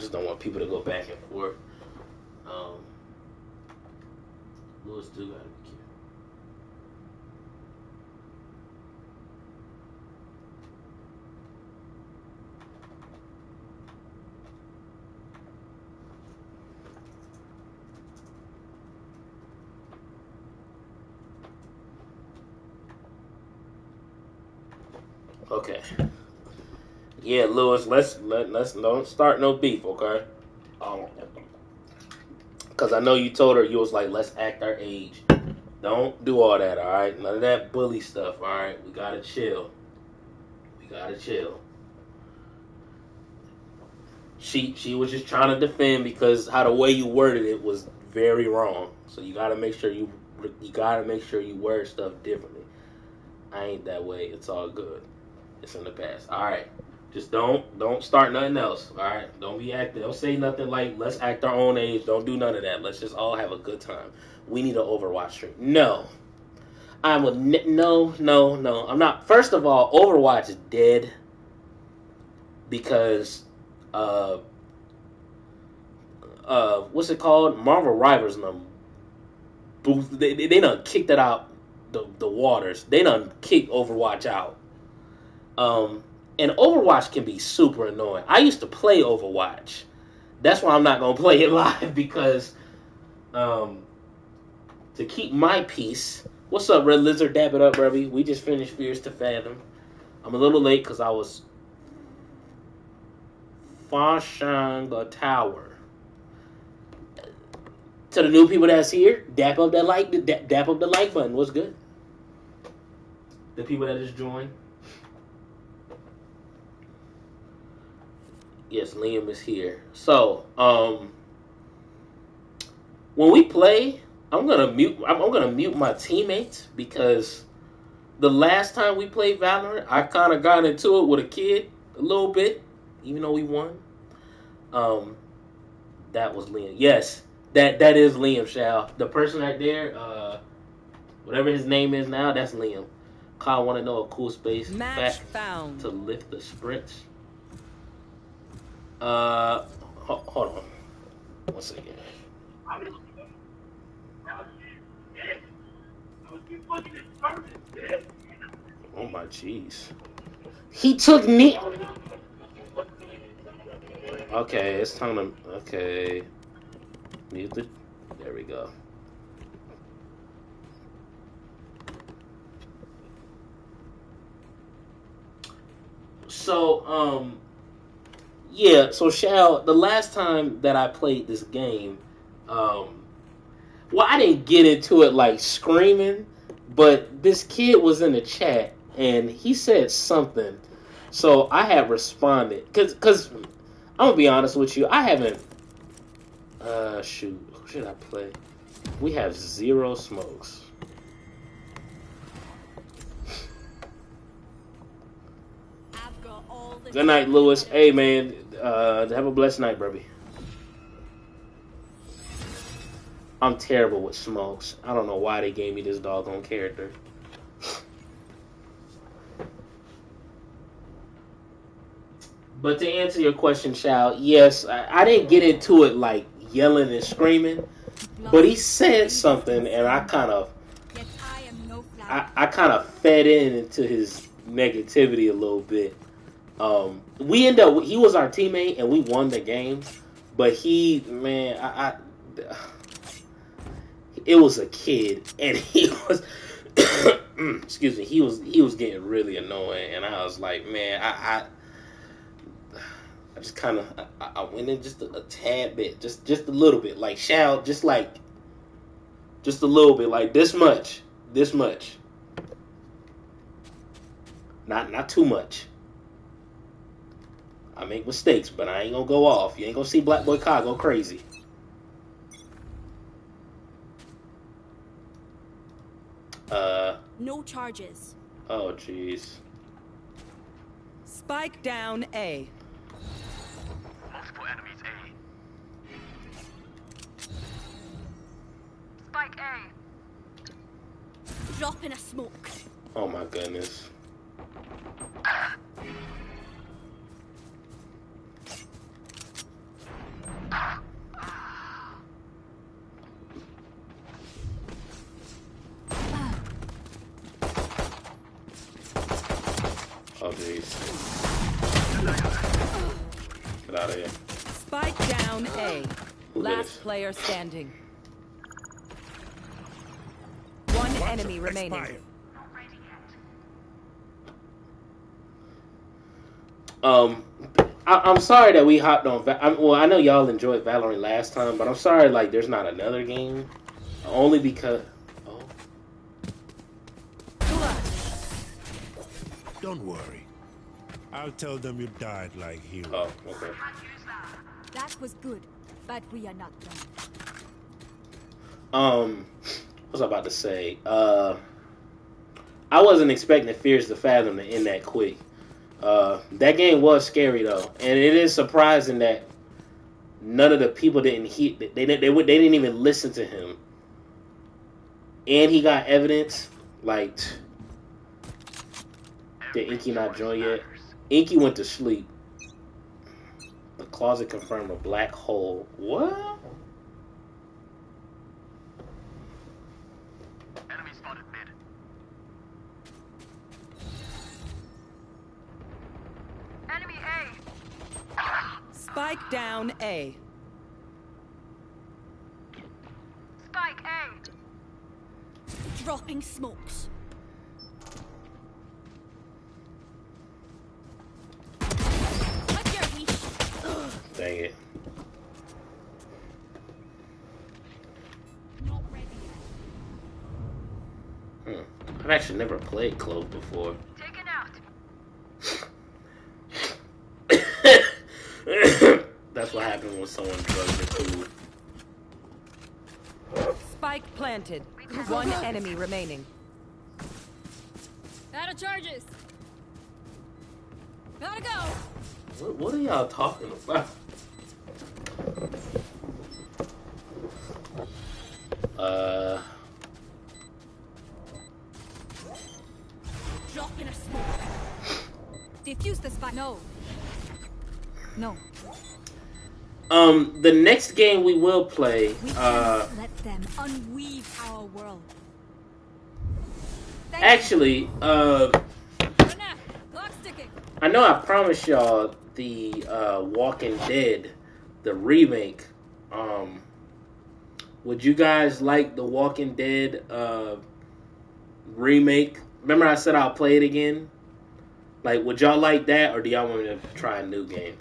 just don't want people to go back and forth. Lewis do gotta be careful. Okay. Yeah, Lewis, let's don't start no beef, okay? Because I know you told her you was like, let's act our age. Don't do all that, all right? None of that bully stuff, all right? We gotta chill. We gotta chill. She was just trying to defend because how the way you worded it was very wrong. So you gotta make sure you word stuff differently. I ain't that way. It's all good. It's in the past. All right. Just don't start nothing else. All right. Don't be acting. Don't say nothing like let's act our own age. Don't do none of that. Let's just all have a good time. We need an Overwatch stream. No. I will. No. I'm not. First of all, Overwatch is dead because what's it called? Marvel Rivals they done kicked it out the waters. They done kicked Overwatch out. And Overwatch can be super annoying. I used to play Overwatch. That's why I'm not gonna play it live because to keep my peace. What's up, Red Lizard? Dab it up, Rubby. We just finished Fears to Fathom. I'm a little late because I was Fashanga Tower. To the new people that's here, dap up the like button. What's good? The people that just joined. Yes, Liam is here. So, when we play, I'm gonna mute my teammates because the last time we played Valorant, I kind of got into it with a kid a little bit, even though we won. That was Liam. Yes, that is Liam. Shao, the person right there, whatever his name is now, that's Liam. Kyle want to know a cool space Match found to lift the sprints. Hold on. 1 second. Oh my jeez. He took me. Okay, it's time to. Okay. Mute the. There we go. So, yeah, so Shao, the last time that I played this game, well, I didn't get into it like screaming, but this kid was in the chat and he said something. So I had responded. Because I'm going to be honest with you, I haven't. Shoot, who should I play? We have 0 smokes. Good night, Lewis. Hey, man. Have a blessed night, baby. I'm terrible with smokes. I don't know why they gave me this doggone character. But to answer your question, Shao, yes, I didn't get into it like yelling and screaming, but he said something, and I kind of fed into his negativity a little bit. We ended up. He was our teammate, and we won the game. But he, man, it was a kid, and he was. Excuse me. He was getting really annoying, and I was like, man, I just kind of I went in just a tad bit, just a little bit, like Shao, just a little bit, like this much, not too much. I make mistakes, but I ain't gonna go off. You ain't gonna see Black Boy Kai go crazy. No charges. Oh, jeez. Spike down A. Multiple enemies A. Spike A. Drop in a smoke. Oh my goodness. jeez. Get out of here. Spike down A. Who Last this? player standing. One enemy remaining. I'm sorry that we hopped on. Well, I know y'all enjoyed Valorant last time, but I'm sorry like there's not another game. Only because. Oh. Don't worry. I'll tell them you died like heroes. Oh, okay. That was good, but we are not done. What was I about to say? I wasn't expecting Fears to Fathom to end that quick. That game was scary though, and it is surprising that none of the people didn't hit. They didn't even listen to him, and he got evidence. Like, did Inky not join yet? Inky went to sleep. The closet confirmed a black hole. What? Enemy spotted mid. Enemy A. Spike down A. Spike A. Dropping smokes. What's your wish? Dang it. Not ready yet. I've actually never played Clove before. Taken out. That's what happens when someone drugs your food. Spike planted. One enemy remaining. Out of charges. Gotta go. What are y'all talking about? Dropping a smoke. Defuse the spike. No. No. The next game we will play, We cannot let them unweave our world. Thank actually, Clock sticking. I know I promised y'all the Walking Dead, the remake. Would you guys like the Walking Dead remake? Remember I said I'll play it again? Like, would y'all like that, or do y'all want me to try a new game?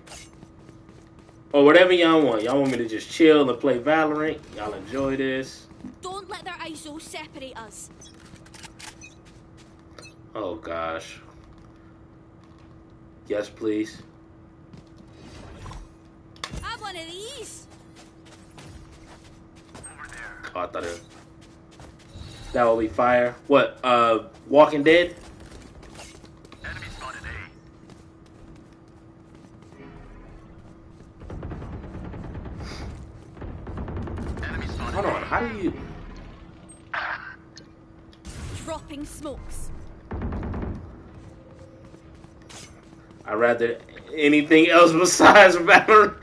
Or whatever y'all want. Y'all want me to just chill and play Valorant? Y'all enjoy this? Don't let their ISO separate us. Oh, gosh. Yes, please. Have one of these. Over there. Oh, I thought that will be fire. What, Walking Dead? Enemy spotted A. Enemy spotted Hold on, how do you... Dropping smokes. I'd rather anything else besides Valorant.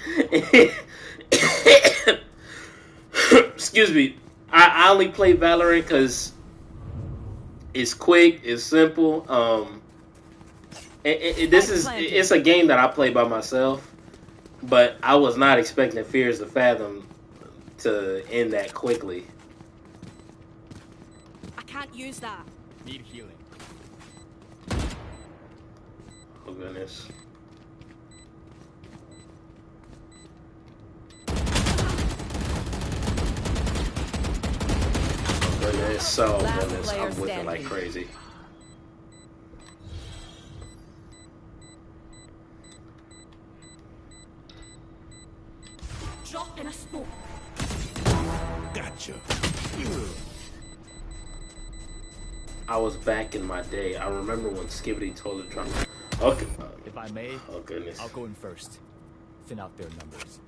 Excuse me. I only play Valorant because it's quick, it's simple. It's a game that I play by myself, but I was not expecting Fears to Fathom to end that quickly. I can't use that. Need healing. Oh goodness. Oh goodness. So Last goodness. player I'm whipping like standing. crazy. Dropping a smoke. Gotcha. I was back in my day. I remember when Skibbity told the drum. Okay. If I may, Oh goodness. I'll go in first. Thin out their numbers.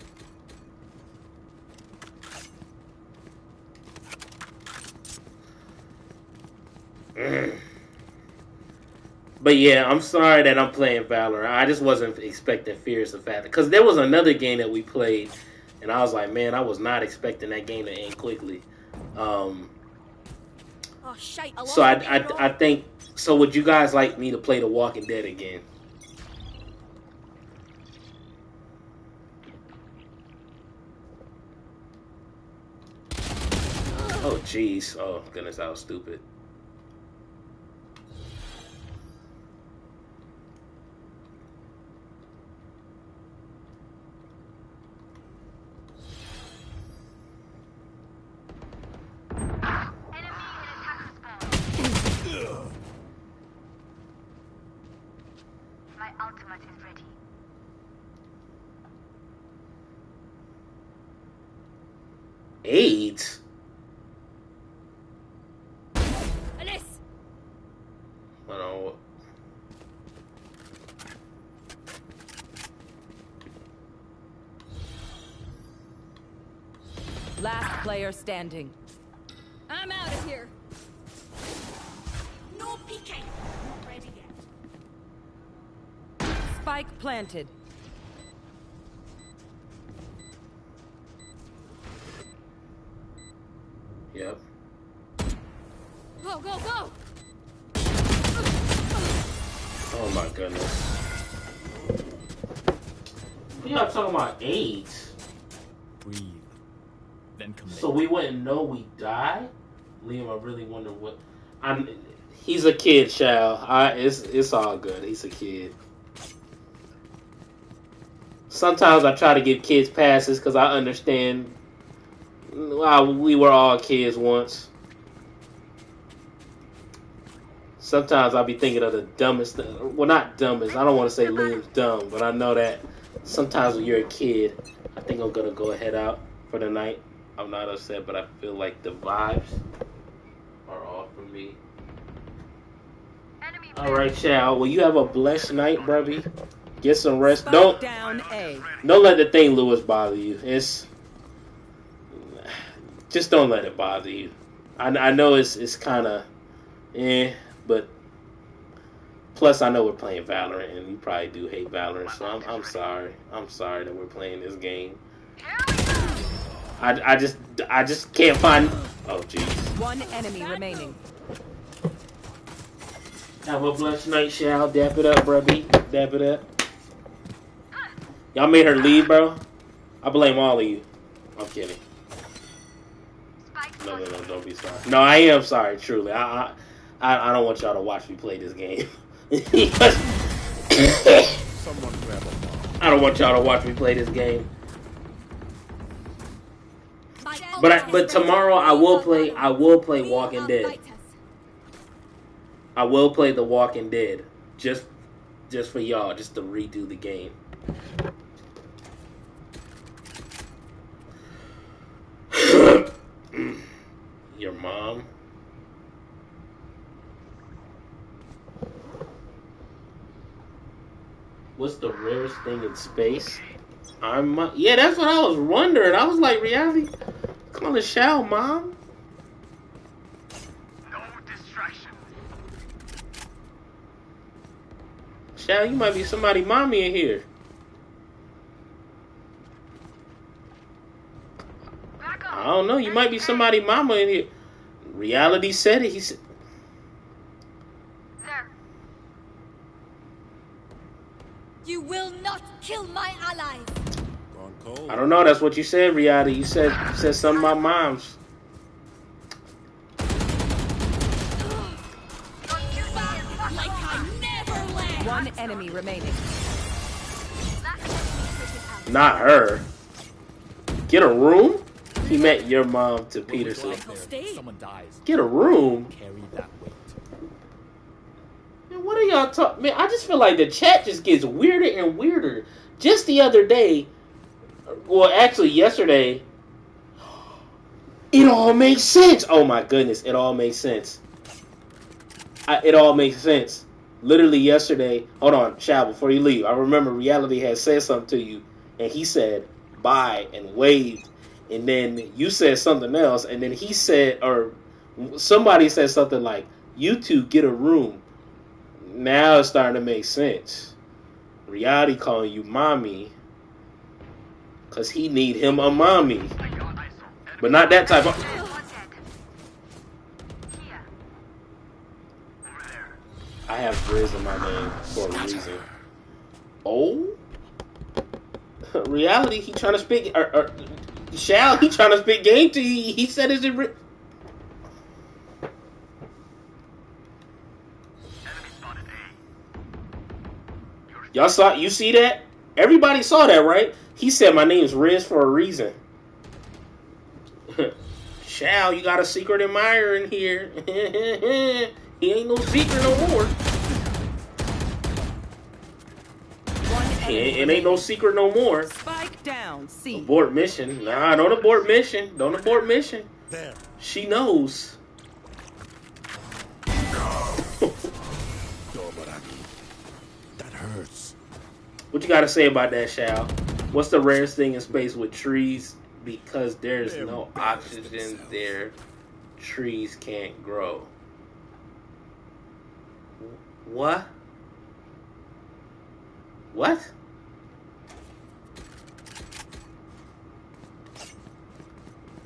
But yeah, I'm sorry that I'm playing Valorant. I just wasn't expecting Fears of Fathom. Because there was another game that we played, and I was like, man, I was not expecting that game to end quickly. Oh shite! So I think. So would you guys like me to play The Walking Dead again? Oh, jeez. Oh, goodness, that was stupid. Enemy in attacker spawn. My ultimate is ready. AIDS? Alice! I don't know. Last player standing. I'm out of here. No peeking. Not ready yet. Spike planted. Yep. Go, go, go! Oh my goodness. Y'all talking about AIDS? Breathe. Then commit. So we wouldn't know we died? Liam, I really wonder what. He's a kid, child. It's all good. He's a kid. Sometimes I try to give kids passes because I understand. Well, we were all kids once. Sometimes I'll be thinking of the dumbest. Well, not dumbest. I don't want to say Liam's dumb, but I know that sometimes when you're a kid, I think I'm gonna go head out for the night. I'm not upset, but I feel like the vibes are off for me. Enemy All right, child. Well, you have a blessed night, brubby. Get some rest. Spike Don't down A. let the thing Lewis bother you. Just don't let it bother you. I know it's kind of but plus I know we're playing Valorant and you probably do hate Valorant, so I'm sorry. I'm sorry that we're playing this game. I just can't find. Oh jeez. One enemy remaining. Have a blessed night, Shal. Dap it up, brubby. Dap it up. Y'all made her leave, bro. I blame all of you. I'm kidding. No, don't be sorry. No, I am sorry, truly. I don't want y'all to watch me play this game. Someone grab a bomb. I don't want y'all to watch me play this game. My But ultimate but is tomorrow ready. I will play We Walking are Dead. fighters. I will play The Walking Dead just for y'all, just to redo the game. Your mom? What's the rarest thing in space? Yeah, that's what I was wondering. I was like, reality? Call the Shao mom? No distraction. Shao, you might be somebody mommy in here. Back I up. don't know. You might be somebody mama in here. Reality said it. He said, There. You will not kill my allies. Gone cold. I don't know. That's what you said, Reality. You said something about moms. Like I never left. One enemy remaining. Not her. Get a room? He met your mom to When we go Peterson. out there, someone dies. Get a room? Carry that weight. Man, what are y'all talking? Man, I just feel like the chat just gets weirder and weirder. Just the other day, well, actually yesterday, it all makes sense. Oh my goodness, it all makes sense. It all makes sense. Literally yesterday, hold on, Shao, before you leave, I remember Reality had said something to you, and he said, bye, and waved. And then you said something else, and then he said, or somebody said something like, you two get a room. Now it's starting to make sense. Reality calling you mommy, because he need him a mommy. But not that type of... Here. Over there. I have Grizz in my name for a reason. Oh? Reality, he trying to spit... Shao, he trying to spit game to you. He said it's... Y'all saw? You see that? Everybody saw that, right? He said my name's Riz for a reason. Shao, you got a secret admirer in here. He ain't no secret no more. It ain't no secret no more. Spike down. C. Abort mission. Nah, don't abort mission. Don't abort mission. There. She knows. That hurts. What you gotta say about that, Shao? What's the rarest thing in space with trees? Because there's no oxygen there, trees can't grow. What? What?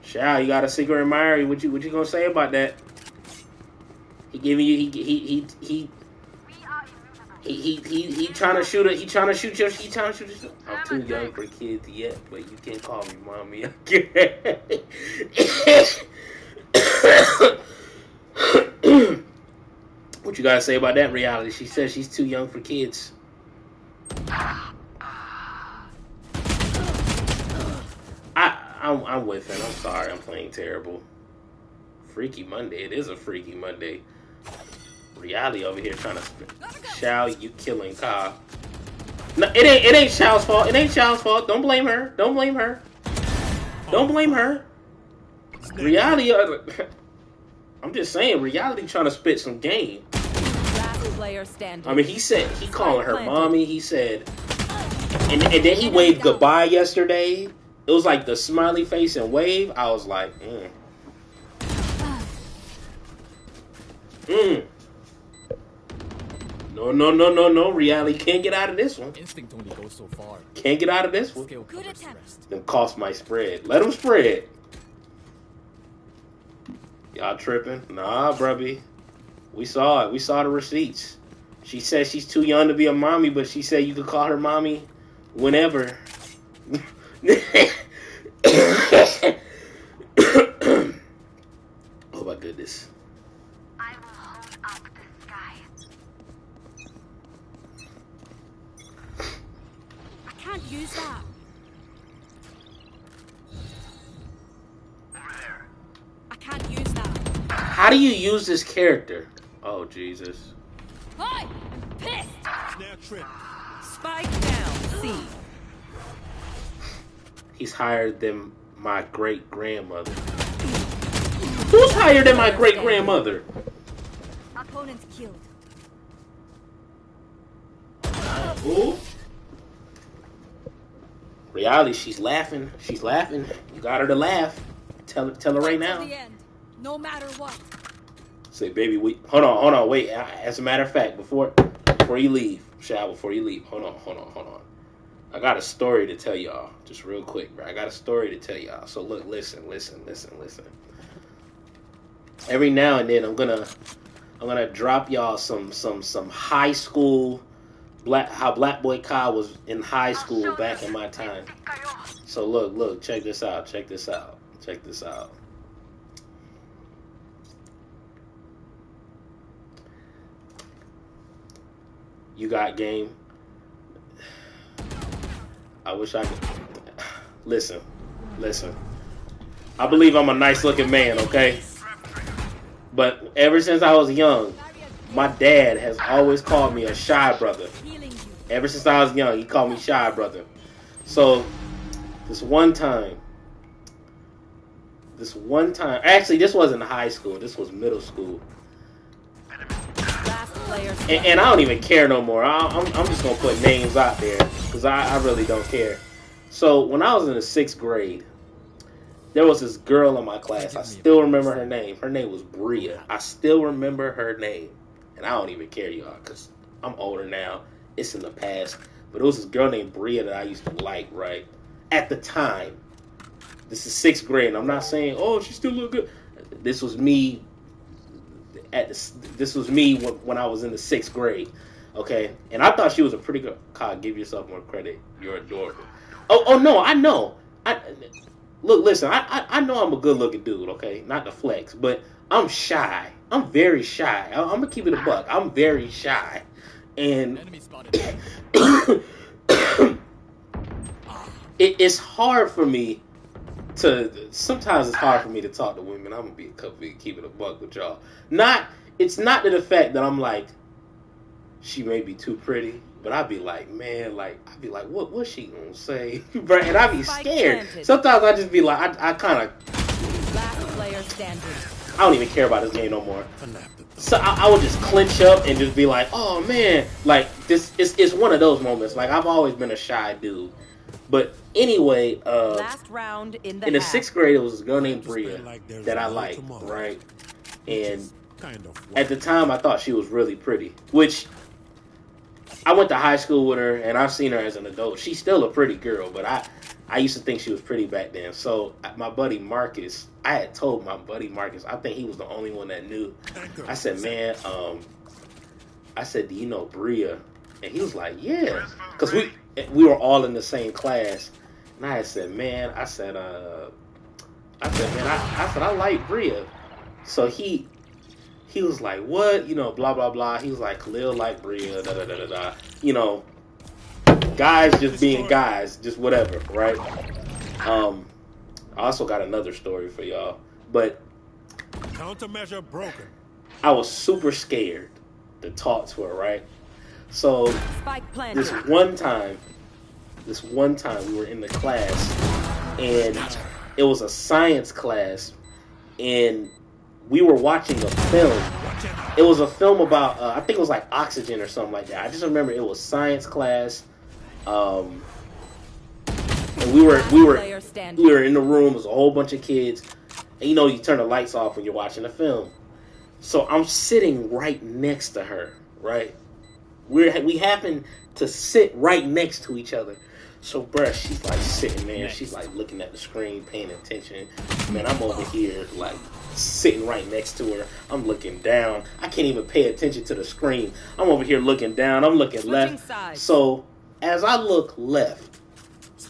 Shao, you got a secret admirer. What you gonna say about that? He giving you he trying to shoot it. He trying to shoot your. He trying to shoot your. I'm too young for kids yet, but you can call me mommy. What you gotta say about that reality? She says she's too young for kids. I'm with him. I'm sorry. I'm playing terrible. Freaky Monday. It is a freaky Monday. Reality over here trying to Shao, you killing Ka. No, it ain't Shao's fault. It ain't Shao's fault. Don't blame her. Don't blame her. Don't blame her. Reality. I'm just saying, reality trying to spit some game. Last player standing. I mean, he calling her mommy. He said, and then he waved goodbye yesterday. It was like the smiley face and wave. I was like, No. Reality can't get out of this one. Instinct only goes so far. Can't get out of this one. Skill Good covers the attempt. rest. Then cost my spread. Let them spread. Y'all tripping? Nah, brubby. We saw it. We saw the receipts. She said she's too young to be a mommy, but she said you could call her mommy whenever. Oh my goodness. I will hold up the sky. I can't use that. Over there. I can't use that. How do you use this character? Oh Jesus. Hi! I'm pissed! Snare trip. Spike down. C. He's higher than my great grandmother. Who's higher than my great grandmother? Opponent's killed. Who? Reality, she's laughing. She's laughing. You got her to laugh. Tell her right now. To the end. No matter what. Say, baby, hold on, wait. As a matter of fact, before you leave, Shao, before you leave, hold on. I got a story to tell y'all, just real quick, bro. I got a story to tell y'all. So look, listen. Every now and then, I'm gonna drop y'all some high school how Black Boy Kai was in high school back in my time. So look, check this out. You got game. I wish I could. Listen. I believe I'm a nice looking man, okay? But ever since I was young, my dad has always called me a shy brother. Healing you. Ever since I was young, he called me shy brother. So, this one time, actually this wasn't high school, this was middle school. Last player standing. And I don't even care no more. I'm just going to put names out there because I really don't care. So, when I was in the 6th grade, there was this girl in my class. I still remember her name. Her name was Bria. I still remember her name. And I don't even care, y'all, because I'm older now. It's in the past. But it was this girl named Bria that I used to like, right? At the time. This is 6th grade. And I'm not saying, oh, she still look good. This was me. This was me when I was in the 6th grade. Okay? And I thought she was a pretty good. God, give yourself more credit. You're adorable. Oh no, I know. Look, listen, I know I'm a good-looking dude, okay? Not to flex, but I'm shy. I'm very shy. I'm going to keep it a buck. I'm very shy. And Enemy spotted. it's hard for me sometimes it's hard for me to talk to women. I'm gonna keep it a buck with y'all. It's not to the fact that I'm like, she may be too pretty, but I'd be like, man, what's she gonna say? Bro, and I'd be scared. Sometimes I just be like, I kind of. Last player standing. I don't even care about this game no more. So I would just clench up and just be like, oh man, like this. It's one of those moments. Like I've always been a shy dude, but anyway, Last round in the in the half. 6th grade, it was a girl named Bria that I liked, right? And at the time, I thought she was really pretty, which I went to high school with her, and I've seen her as an adult. She's still a pretty girl, but I used to think she was pretty back then. So my buddy Marcus, I had told my buddy Marcus, I think he was the only one that knew. I said, man, I said, do you know Bria? And he was like, yeah, because we were all in the same class. And I had said, man, I said, I like Bria. So he was like, what? You know, blah, blah, blah. He was like, Khalil like Bria, da, da, da, da, da. You know, guys just being guys, just whatever, right? I also got another story for y'all. But Countermeasure broken. I was super scared to talk to her, right? So Spike planted. this one time we were in the class, and it was a science class, and we were watching a film. It was a film about I think it was like oxygen or something like that. I just remember it was science class, and we were in the room. It was a whole bunch of kids, and you know you turn the lights off when you're watching a film. So I'm sitting right next to her, right? We happen to sit right next to each other. So, bruh, she's like sitting there. She's like looking at the screen, paying attention. Man, I'm over here like sitting right next to her. I'm looking down. I can't even pay attention to the screen. I'm over here looking down. I'm looking left. So, as I look left,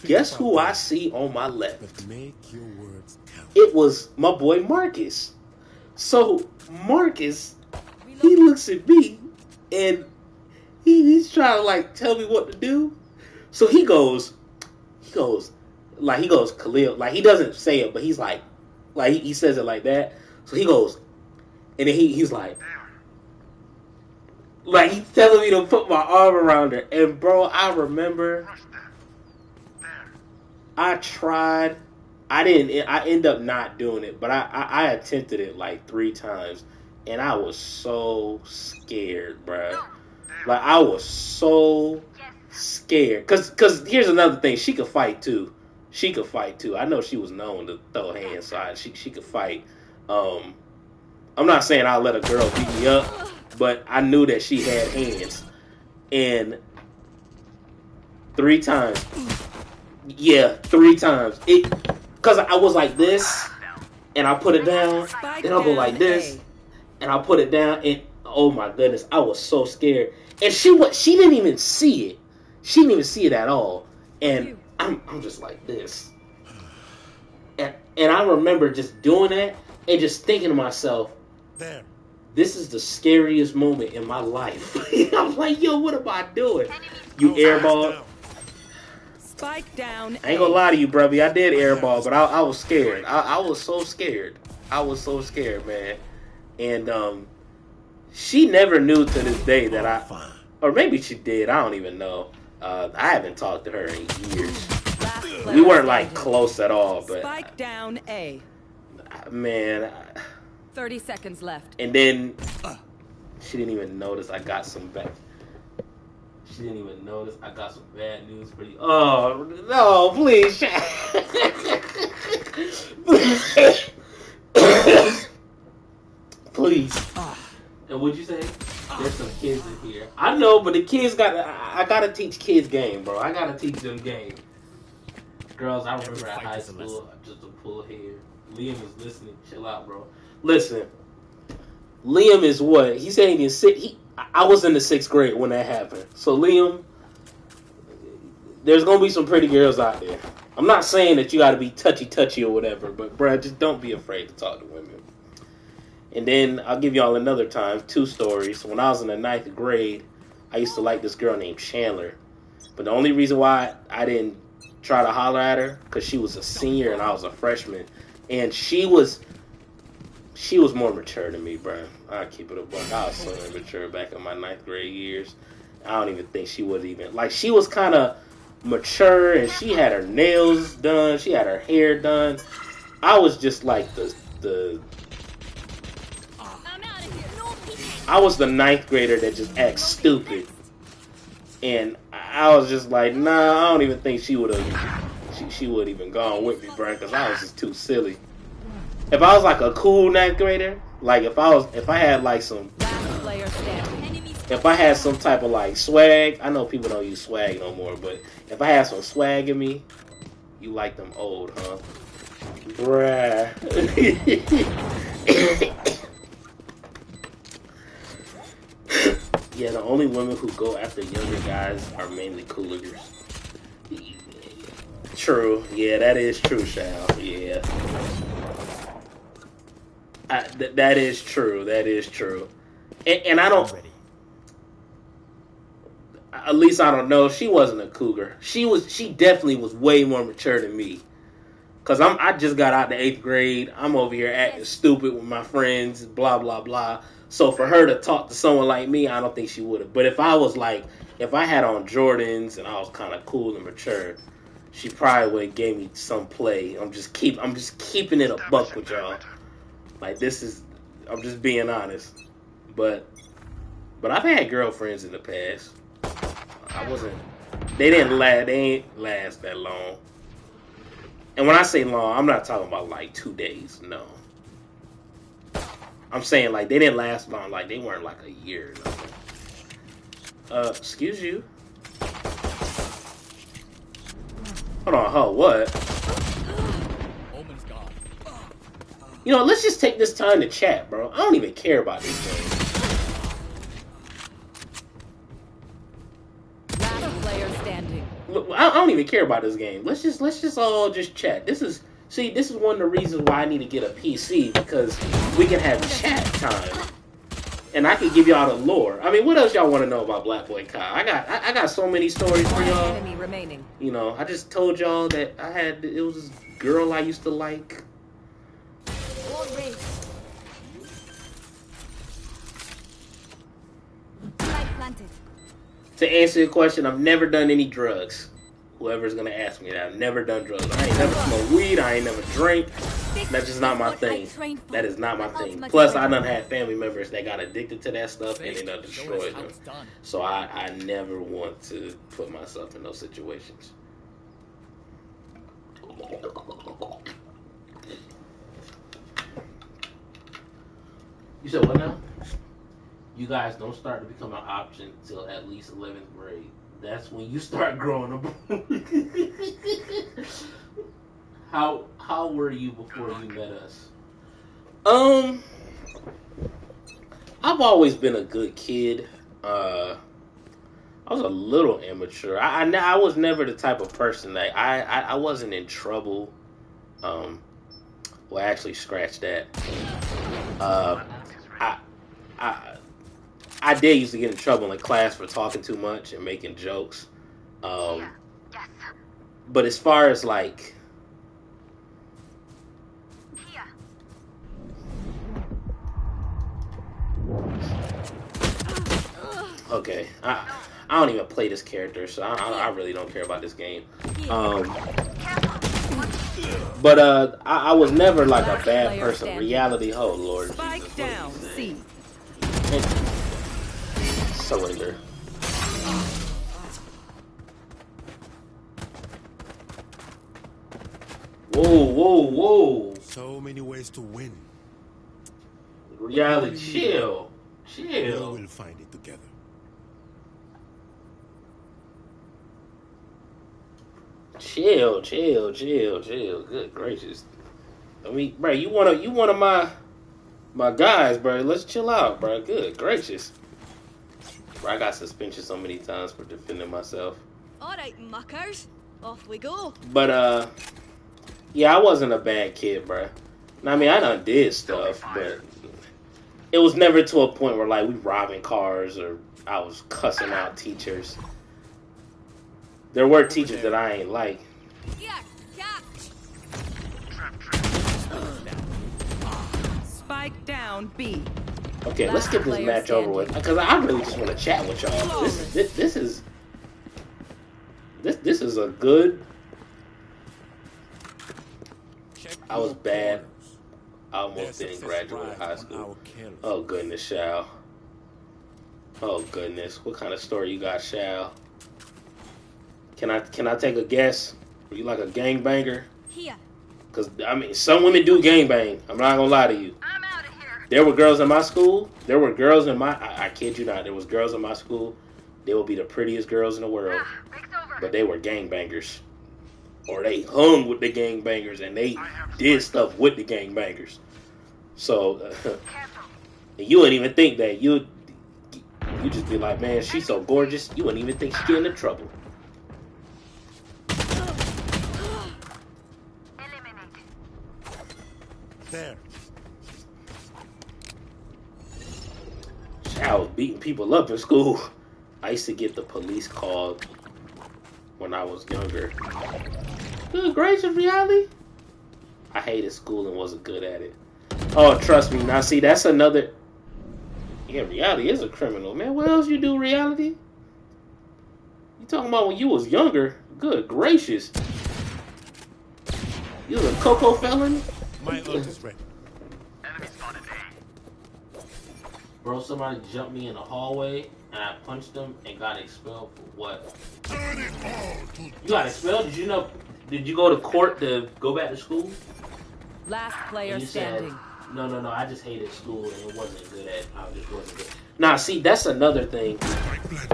guess who I see on my left? But make your words count. It was my boy Marcus. So, Marcus, he looks at me and he's trying to like tell me what to do. So he goes, Khalil, like he doesn't say it, but he's like he says it like that. So he goes, and then he's like he's telling me to put my arm around her. And bro, I remember I tried, I ended up not doing it, but I attempted it like 3 times, and I was so scared, bro. Like I was so scared, cause here's another thing, she could fight too. I know she was known to throw hands, so she could fight. I'm not saying I'll let a girl beat me up, but I knew that she had hands. And 3 times, 3 times, cause I was like this, and I put it down, then I'll go like this, and I'll put it down, and oh my goodness, I was so scared. And she didn't even see it. She didn't even see it at all. And I'm just like this. And I remember just doing that and just thinking to myself, this is the scariest moment in my life. I'm like, yo, what am I doing? You airball. Spike down. I ain't gonna lie to you, brother. I did airball, but I was scared. I was so scared. I was so scared, man. And she never knew to this day that or maybe she did. I don't even know. I haven't talked to her in years. We weren't like close at all, but Spike down A. Man. 30 seconds left. And then she didn't even notice I got some bad. She didn't even notice I got some bad news for you. Oh no! Please, please. And what'd you say? There's some kids in here. I know, but the kids I gotta teach kids game, bro. I gotta teach them game. Girls, I remember at high school, just a pull hair. Liam is listening. Chill out, bro. Listen, Liam is what? He's saying in I was in the 6th grade when that happened. So Liam, there's gonna be some pretty girls out there. I'm not saying that you gotta be touchy or whatever, but bro, just don't be afraid to talk to women. And then I'll give y'all another time 2 stories. When I was in the 9th grade, I used to like this girl named Chandler. But the only reason why I didn't try to holler at her, because she was a senior and I was a freshman. And she was more mature than me, bro. I'll keep it a buck. I was so immature back in my 9th grade years. I don't even think she was even... Like, she was kind of mature, and she had her nails done. She had her hair done. I was just like I was the 9th grader that just acts stupid. And I was just like, nah, I don't even think she would have... She would even gone with me, bro, because I was just too silly. If I was like a cool 9th grader, like if I had like some... If I had some type of like swag, I know people don't use swag no more, but if I had some swag in me, you like them old, huh? Bruh. Yeah, the only women who go after younger guys are mainly coolers. True. Yeah, that is true, Shal. Yeah. That is true. That is true. And I don't... At least I don't know. She wasn't a cougar. She definitely was way more mature than me. Cause I just got out the 8th grade. I'm over here acting stupid with my friends, blah blah blah. So for her to talk to someone like me, I don't think she would have. But if I had on Jordans and I was kind of cool and mature, she probably would have gave me some play. I'm just keeping it a buck with y'all. Like I'm just being honest. But I've had girlfriends in the past. They ain't last that long. And when I say long, I'm not talking about like 2 days, no. I'm saying like they didn't last long, like they weren't like a year or nothing. Excuse you. Hold on, what? Omen's gone. You know, let's just take this time to chat, bro. I don't even care about this game. Look, I don't even care about this game. Let's just all just chat. This is one of the reasons why I need to get a PC, because we can have chat time, and I can give y'all the lore. I mean, what else y'all want to know about Black Boy Kyle? I got so many stories for y'all. Enemy remaining. You know, I just told y'all that it was this girl I used to like. To answer your question, I've never done any drugs. Whoever's gonna ask me that, I've never done drugs. I ain't never smoked weed. I ain't never drank. That's just not my thing. That is not my thing. Plus, I done had family members that got addicted to that stuff and it done destroyed them. So I never want to put myself in those situations. You said what now? You guys don't start to become an option until at least 11th grade. That's when you start growing up. How were you before you met us? I've always been a good kid. I was a little immature. I was never the type of person that I wasn't in trouble. Well, actually, scratch that. I did used to get in trouble in class for talking too much and making jokes. But as far as like... Okay, I don't even play this character, so I really don't care about this game. But I was never like a bad person. Reality, oh Lord Spike down, C. Surrender. Whoa. So many ways to win. Reality, chill. We will find it together. Chill. Good gracious. I mean, bro, you one of my guys, bro. Let's chill out, bro. Good gracious. Bro, I got suspension so many times for defending myself. Alright, muckers. Off we go. But, yeah, I wasn't a bad kid, bro. I mean, I done did stuff, but it was never to a point where, like, we robbing cars or I was cussing out teachers. There were teachers that I ain't like. Spike down B. Okay, let's get this match over with because I really just want to chat with y'all. This is a good. I was bad. I almost didn't graduate high school. Oh goodness, Shal. Oh goodness, what kind of story you got, Shal? Can I take a guess? Are you like a gangbanger? Here. Because I mean, some women do gangbang. I'm not gonna lie to you. I'm out of here. There were girls in my school. There were girls in my. I kid you not. There was girls in my school. They would be the prettiest girls in the world, Break's over. but they were gangbangers, or they hung with the gangbangers and they did stuff with the gangbangers. So you wouldn't even think that you just be like, man, she's so gorgeous. You wouldn't even think she's getting in trouble. Eliminate. There. I was beating people up in school. I used to get the police called when I was younger. Good gracious, reality. I hated school and wasn't good at it. Oh, trust me. Now, see, that's another. Yeah, reality is a criminal, man. What else you do, reality? You talking about when you was younger? Good gracious. You was a cocoa felon? My ult is ready. Enemy spotted A. Bro, somebody jumped me in the hallway and I punched them and got expelled for what? Turn it all to You got expelled? Did you know? Did you go to court to go back to school? Last player And you said, standing. no, I just hated school and it wasn't good at. I just wasn't good. Now, see, that's another thing.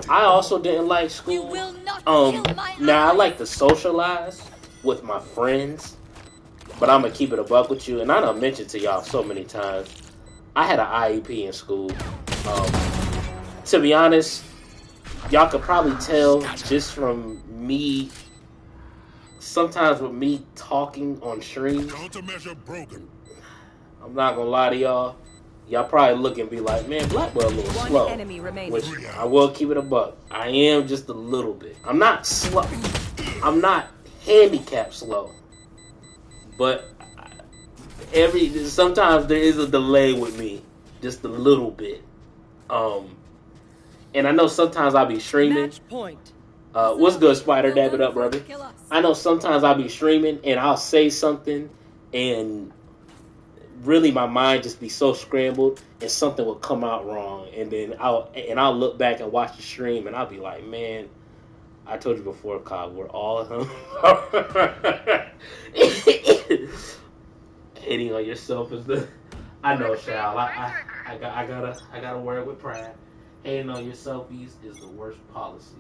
I also didn't like school. You will not kill my Now I ally. like to socialize with my friends, but I'm gonna keep it a buck with you. And I done mentioned to y'all so many times, I had an IEP in school. To be honest, y'all could probably tell just from me. Sometimes with me talking on stream, countermeasure broken. I'm not gonna lie to y'all. Y'all probably look and be like, man, Blackwell a little One slow. enemy remaining. Which I will keep it a buck. I am just a little bit. I'm not slow. I'm not handicapped slow. But sometimes there is a delay with me. Just a little bit. And I know sometimes I'll be streaming. Match point. What's good, Spider? Dab it up, brother. Kill us. I know sometimes I'll be streaming and I'll say something and really my mind just be so scrambled and something will come out wrong and then I'll look back and watch the stream and I'll be like, man, I told you before, Cobb, we're all hating on yourself is the. I know, Shal. I gotta wear it with pride. Hating on yourself is the worst policy.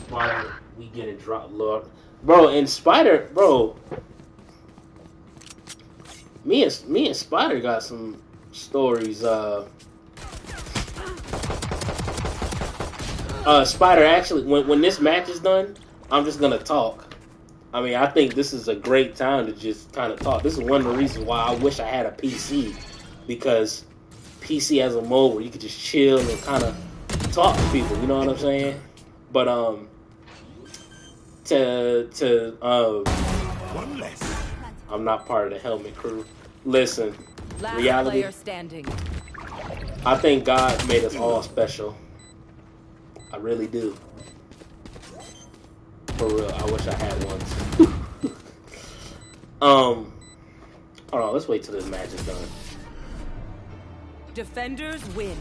Spider, we get it dropped, Lord, bro. And Spider, bro. Me and Spider got some stories. Spider, actually, when this match is done, I'm just gonna talk. I mean, I think this is a great time to just kind of talk. This is one of the reasons why I wish I had a PC, because PC has a mode where you could just chill and kind of talk to people. You know what I'm saying? But One less. I'm not part of the helmet crew. Listen, Last reality. player standing. I think God made us all special. I really do. For real, I wish I had one. Hold on, let's wait till this match is done. Defenders win.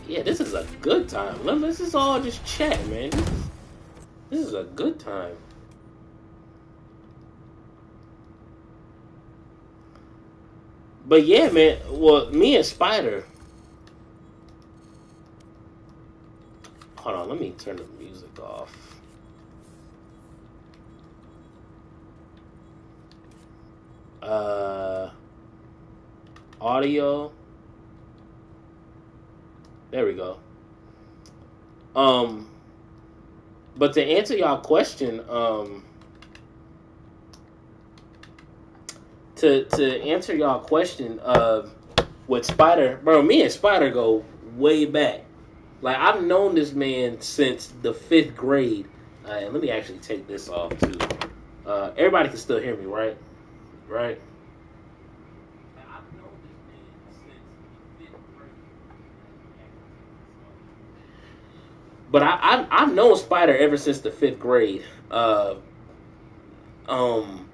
Yeah, this is a good time. Let's just all just chat, man. This is a good time. But yeah, man. Well, me and Spider. Hold on, let me turn the music off. Audio. There we go. But to answer y'all question, to answer y'all question of with Spider, bro, me and Spider go way back. Like, I've known this man since the 5th grade. And let me actually take this off, too. Everybody can still hear me, right? Right? I've known this man since the 5th grade. But I've known Spider ever since the 5th grade. Um,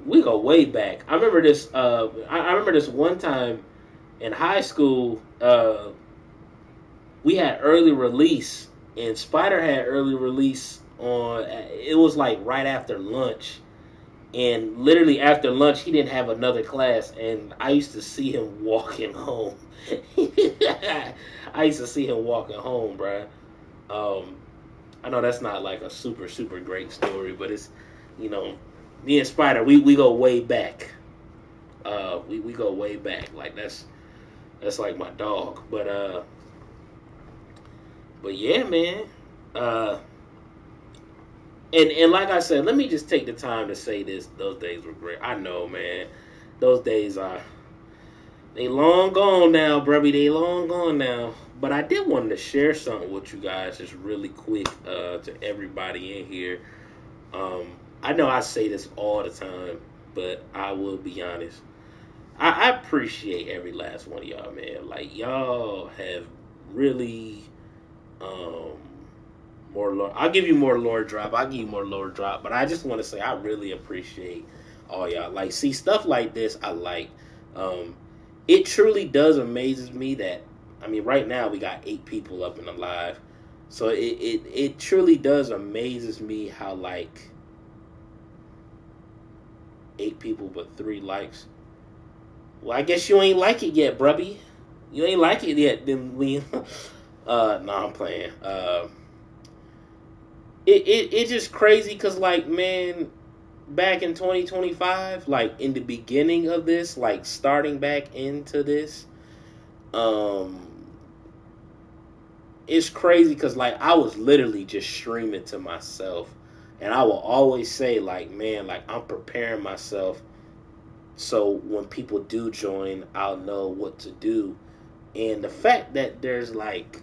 we go way back. I remember this. I remember this one time in high school. We had early release, and Spider had early release on. It was like right after lunch, and literally after lunch, he didn't have another class, and I used to see him walking home. I used to see him walking home, bruh. I know that's not like a super great story, but it's, me and Spider, we go way back. We go way back. Like that's like my dog. But yeah, man. And like I said, let me just take the time to say this. Those days were great. I know, man. Those days they long gone now, brubby. They long gone now. But I did want to share something with you guys just really quick to everybody in here. I know I say this all the time, but I will be honest. I appreciate every last one of y'all, man. Like, y'all have really more lore. I'll give you more lore drop. I'll give you more lore drop. But I just want to say I really appreciate all y'all. Like, see, stuff like this I like. It truly does amazes me that, I mean, right now we got 8 people up in the live. So it truly does amazes me how, like, 8 people but 3 likes. Well, I guess you ain't like it yet, brubby. You ain't like it yet, then we. No, I'm playing. It's just crazy because, like, man, back in 2025, like, in the beginning of this, like, starting back into this, it's crazy because, like, I was literally just streaming to myself. And I will always say, like, man, like, I'm preparing myself so when people do join, I'll know what to do. And the fact that there's, like,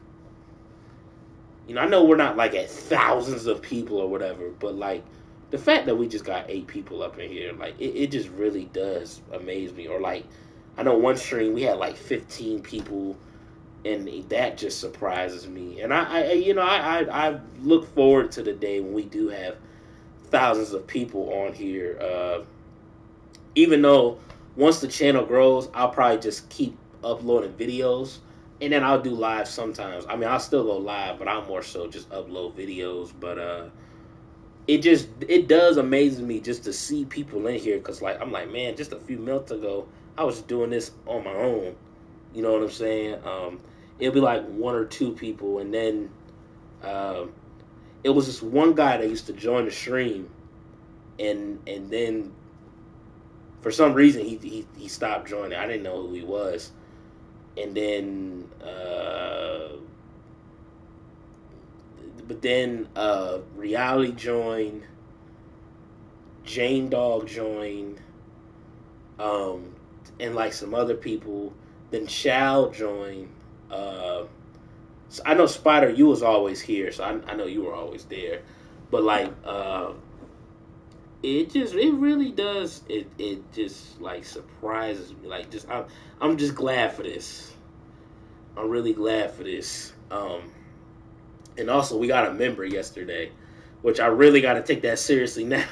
I know we're not, like, at thousands of people or whatever, but, like, the fact that we just got 8 people up in here, like, it just really does amaze me. Or, like, I know one stream we had, like, 15 people, and that just surprises me. And I look forward to the day when we do have thousands of people on here. Even though once the channel grows, I'll probably just keep uploading videos. And then I'll do live sometimes. I mean, I'll still go live, but I'll more so just upload videos. But it does amaze me just to see people in here. Because, like, I'm like, man, just a few minutes ago, I was doing this on my own. You know what I'm saying? It'll be like 1 or 2 people. And then it was this one guy that used to join the stream. And then for some reason, he stopped joining. I didn't know who he was. And then, but then Reality joined, Jane Dog joined, and like some other people. Then Shao joined. So I know Spider, you was always here, so I know you were always there. But like, it really does. It just like surprises me. Like, I'm just glad for this. I'm really glad for this. And also, we got a member yesterday, which I really got to take that seriously now,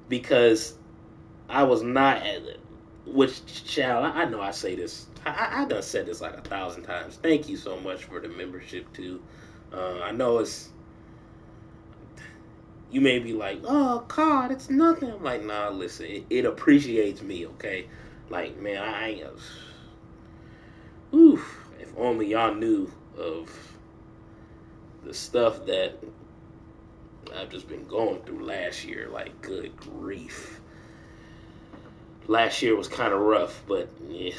because I was not at it. Which, child, I know I say this. I done said this like 1,000 times. Thank you so much for the membership too. I know it's. You may be like, oh, God, it's nothing. I'm like, nah, listen, it appreciates me, okay? Like, man, I ain't. Oof, if only y'all knew of the stuff that I've just been going through last year. Like, good grief. Last year was kind of rough, but yeah,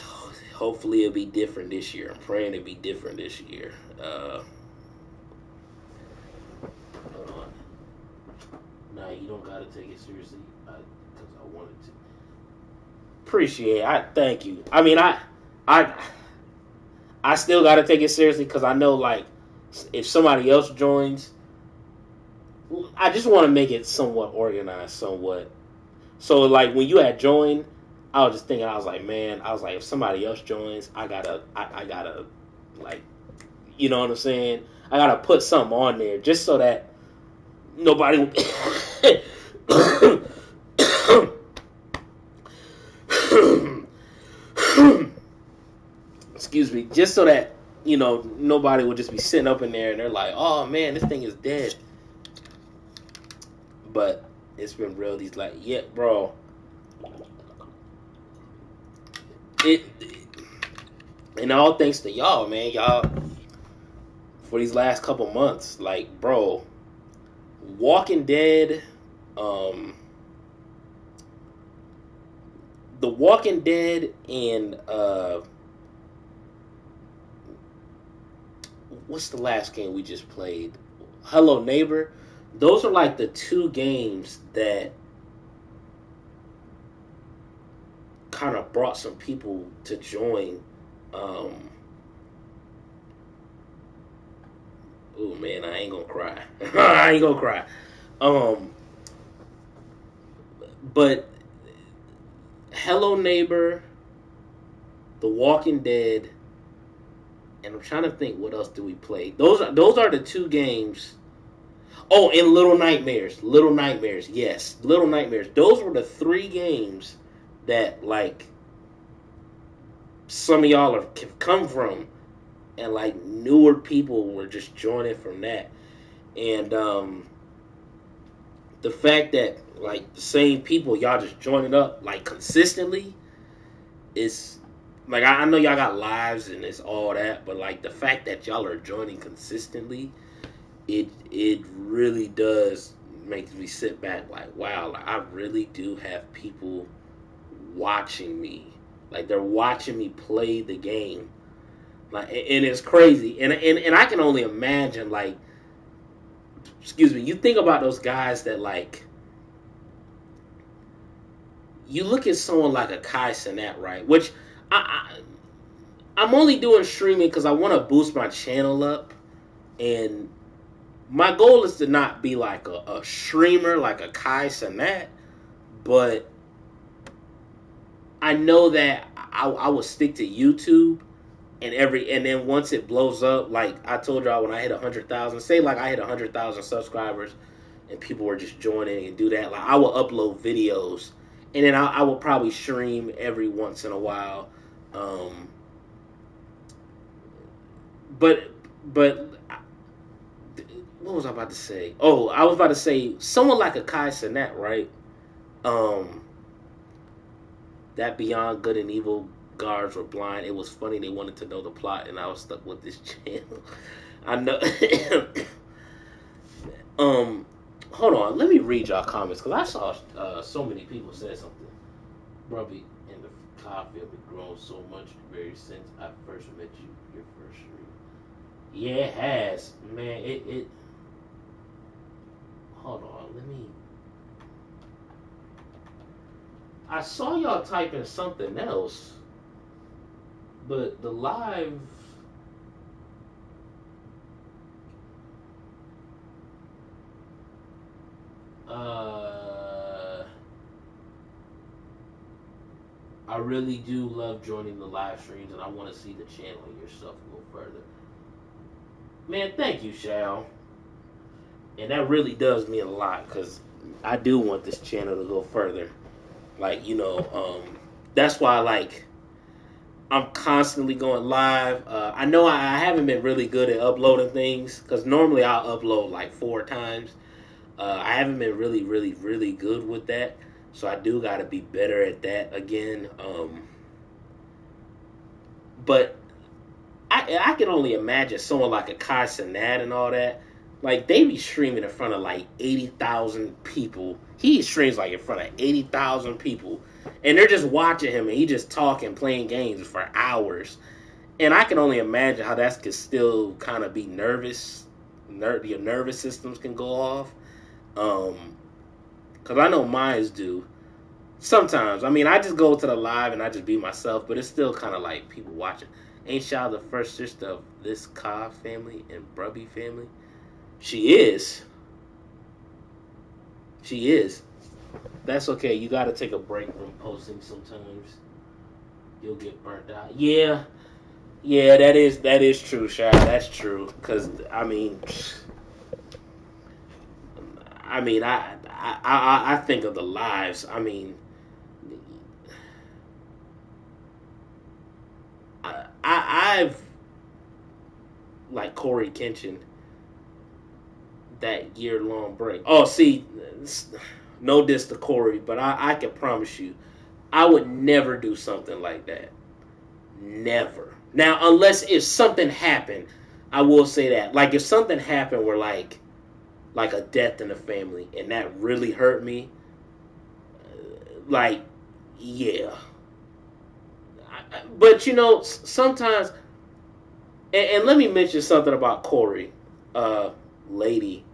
hopefully it'll be different this year. I'm praying it'll be different this year. Nah, you don't gotta take it seriously because I wanted to. Appreciate it. Thank you. I mean, I I still got to take it seriously because I know like if somebody else joins, I just want to make it somewhat organized, somewhat. So like when you had joined, I was just thinking, I was like, man, I was like, if somebody else joins, I gotta, like, you know what I'm saying? I gotta put something on there just so that nobody. Excuse me, just so that nobody would just be sitting up in there and they're like, oh man, this thing is dead. But it's been real. These like, yeah, bro. It and all thanks to y'all, man. Y'all for these last couple months, like, bro, Walking Dead, um, The Walking Dead, and what's the last game we just played? Hello Neighbor. Those are like the two games that kind of brought some people to join. Oh man, I ain't gonna cry. I ain't gonna cry. But Hello Neighbor, The Walking Dead, and I'm trying to think what else do we play. Those are the two games. Oh, and Little Nightmares. Little Nightmares, yes. Little Nightmares. Those were the three games that like some of y'all have come from, and like newer people were just joining from that. And the fact that like the same people y'all just joining up like consistently is like I know y'all got lives and it's all that, but like the fact that y'all are joining consistently, it really does make me sit back like, wow, like I really do have people watching me. Like they're watching me play the game. Like and it's crazy. And I can only imagine like excuse me, you think about those guys that like you look at someone like a Kai Cenat, right? Which I'm only doing streaming because I want to boost my channel up, and my goal is to not be like a streamer like a Kai Cenat, but I know that I will stick to YouTube and then once it blows up, like I told y'all when I hit 100,000, say like I hit 100,000 subscribers and people were just joining and do that, like I will upload videos and then I will probably stream every once in a while. Um, but what was I about to say? Oh, I was about to say someone like a Kai Cenat, right? Um, that Beyond Good and Evil guards were blind. It was funny. They wanted to know the plot, and I was stuck with this channel. I know. Hold on. Let me read y'all comments because I saw so many people say something. Brubby in the cloud field has grown so much very since I first met you. Your first stream. Yeah, it has, man. It. Hold on. Let me. I saw y'all typing something else, but the live. I really do love joining the live streams, and I want to see the channel and your stuff go further. Man, thank you, Shao. And that really does mean a lot because I do want this channel to go further. Like, that's why, like, I'm constantly going live. I know I haven't been really good at uploading things because normally I'll upload like 4 times. I haven't been really, really, really good with that. So I do got to be better at that again. But I can only imagine someone like a Kai Cenat and all that. Like, they be streaming in front of like 80,000 people. He streams like in front of 80,000 people. And they're just watching him and he just talking, playing games for hours. And I can only imagine how that could still kind of be nervous. Your nervous systems can go off. Because I know mine do. Sometimes. I mean, I just go to the live and I just be myself, but it's still kind of like people watching. Ain't Shao the first sister of this Ka family and Brubby family? She is. She is. That's okay. You got to take a break from posting sometimes. You'll get burnt out. Yeah. Yeah, that is true, Shao. That's true. Cause I think of the lives. I mean, I've like Corey Kenshin that year long break. Oh, see, no diss to Corey, but I can promise you, I would never do something like that. Never. Now, unless if something happened, I will say that. Like if something happened where like a death in the family and that really hurt me, like yeah. But you know, sometimes, and let me mention something about Corey, lady.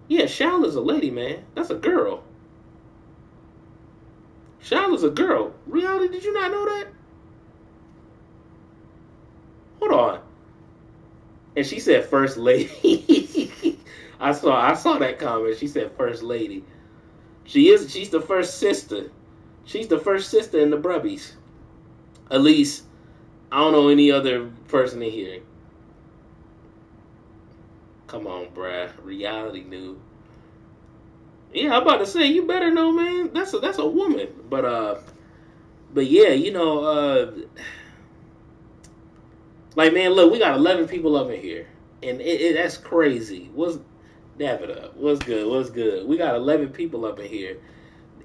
Yeah, Shala's a lady, man. That's a girl. Shala's a girl. Reality, did you not know that? Hold on. And she said first lady. I saw that comment. She said first lady. She's the first sister. She's the first sister in the Brubbies. At least I don't know any other person in here. Come on, bruh. Reality knew. Yeah, I'm about to say you better know, man. That's a woman. But yeah, like man, look, we got 11 people up in here, and that's crazy. What's dab it up? What's good? What's good? We got 11 people up in here.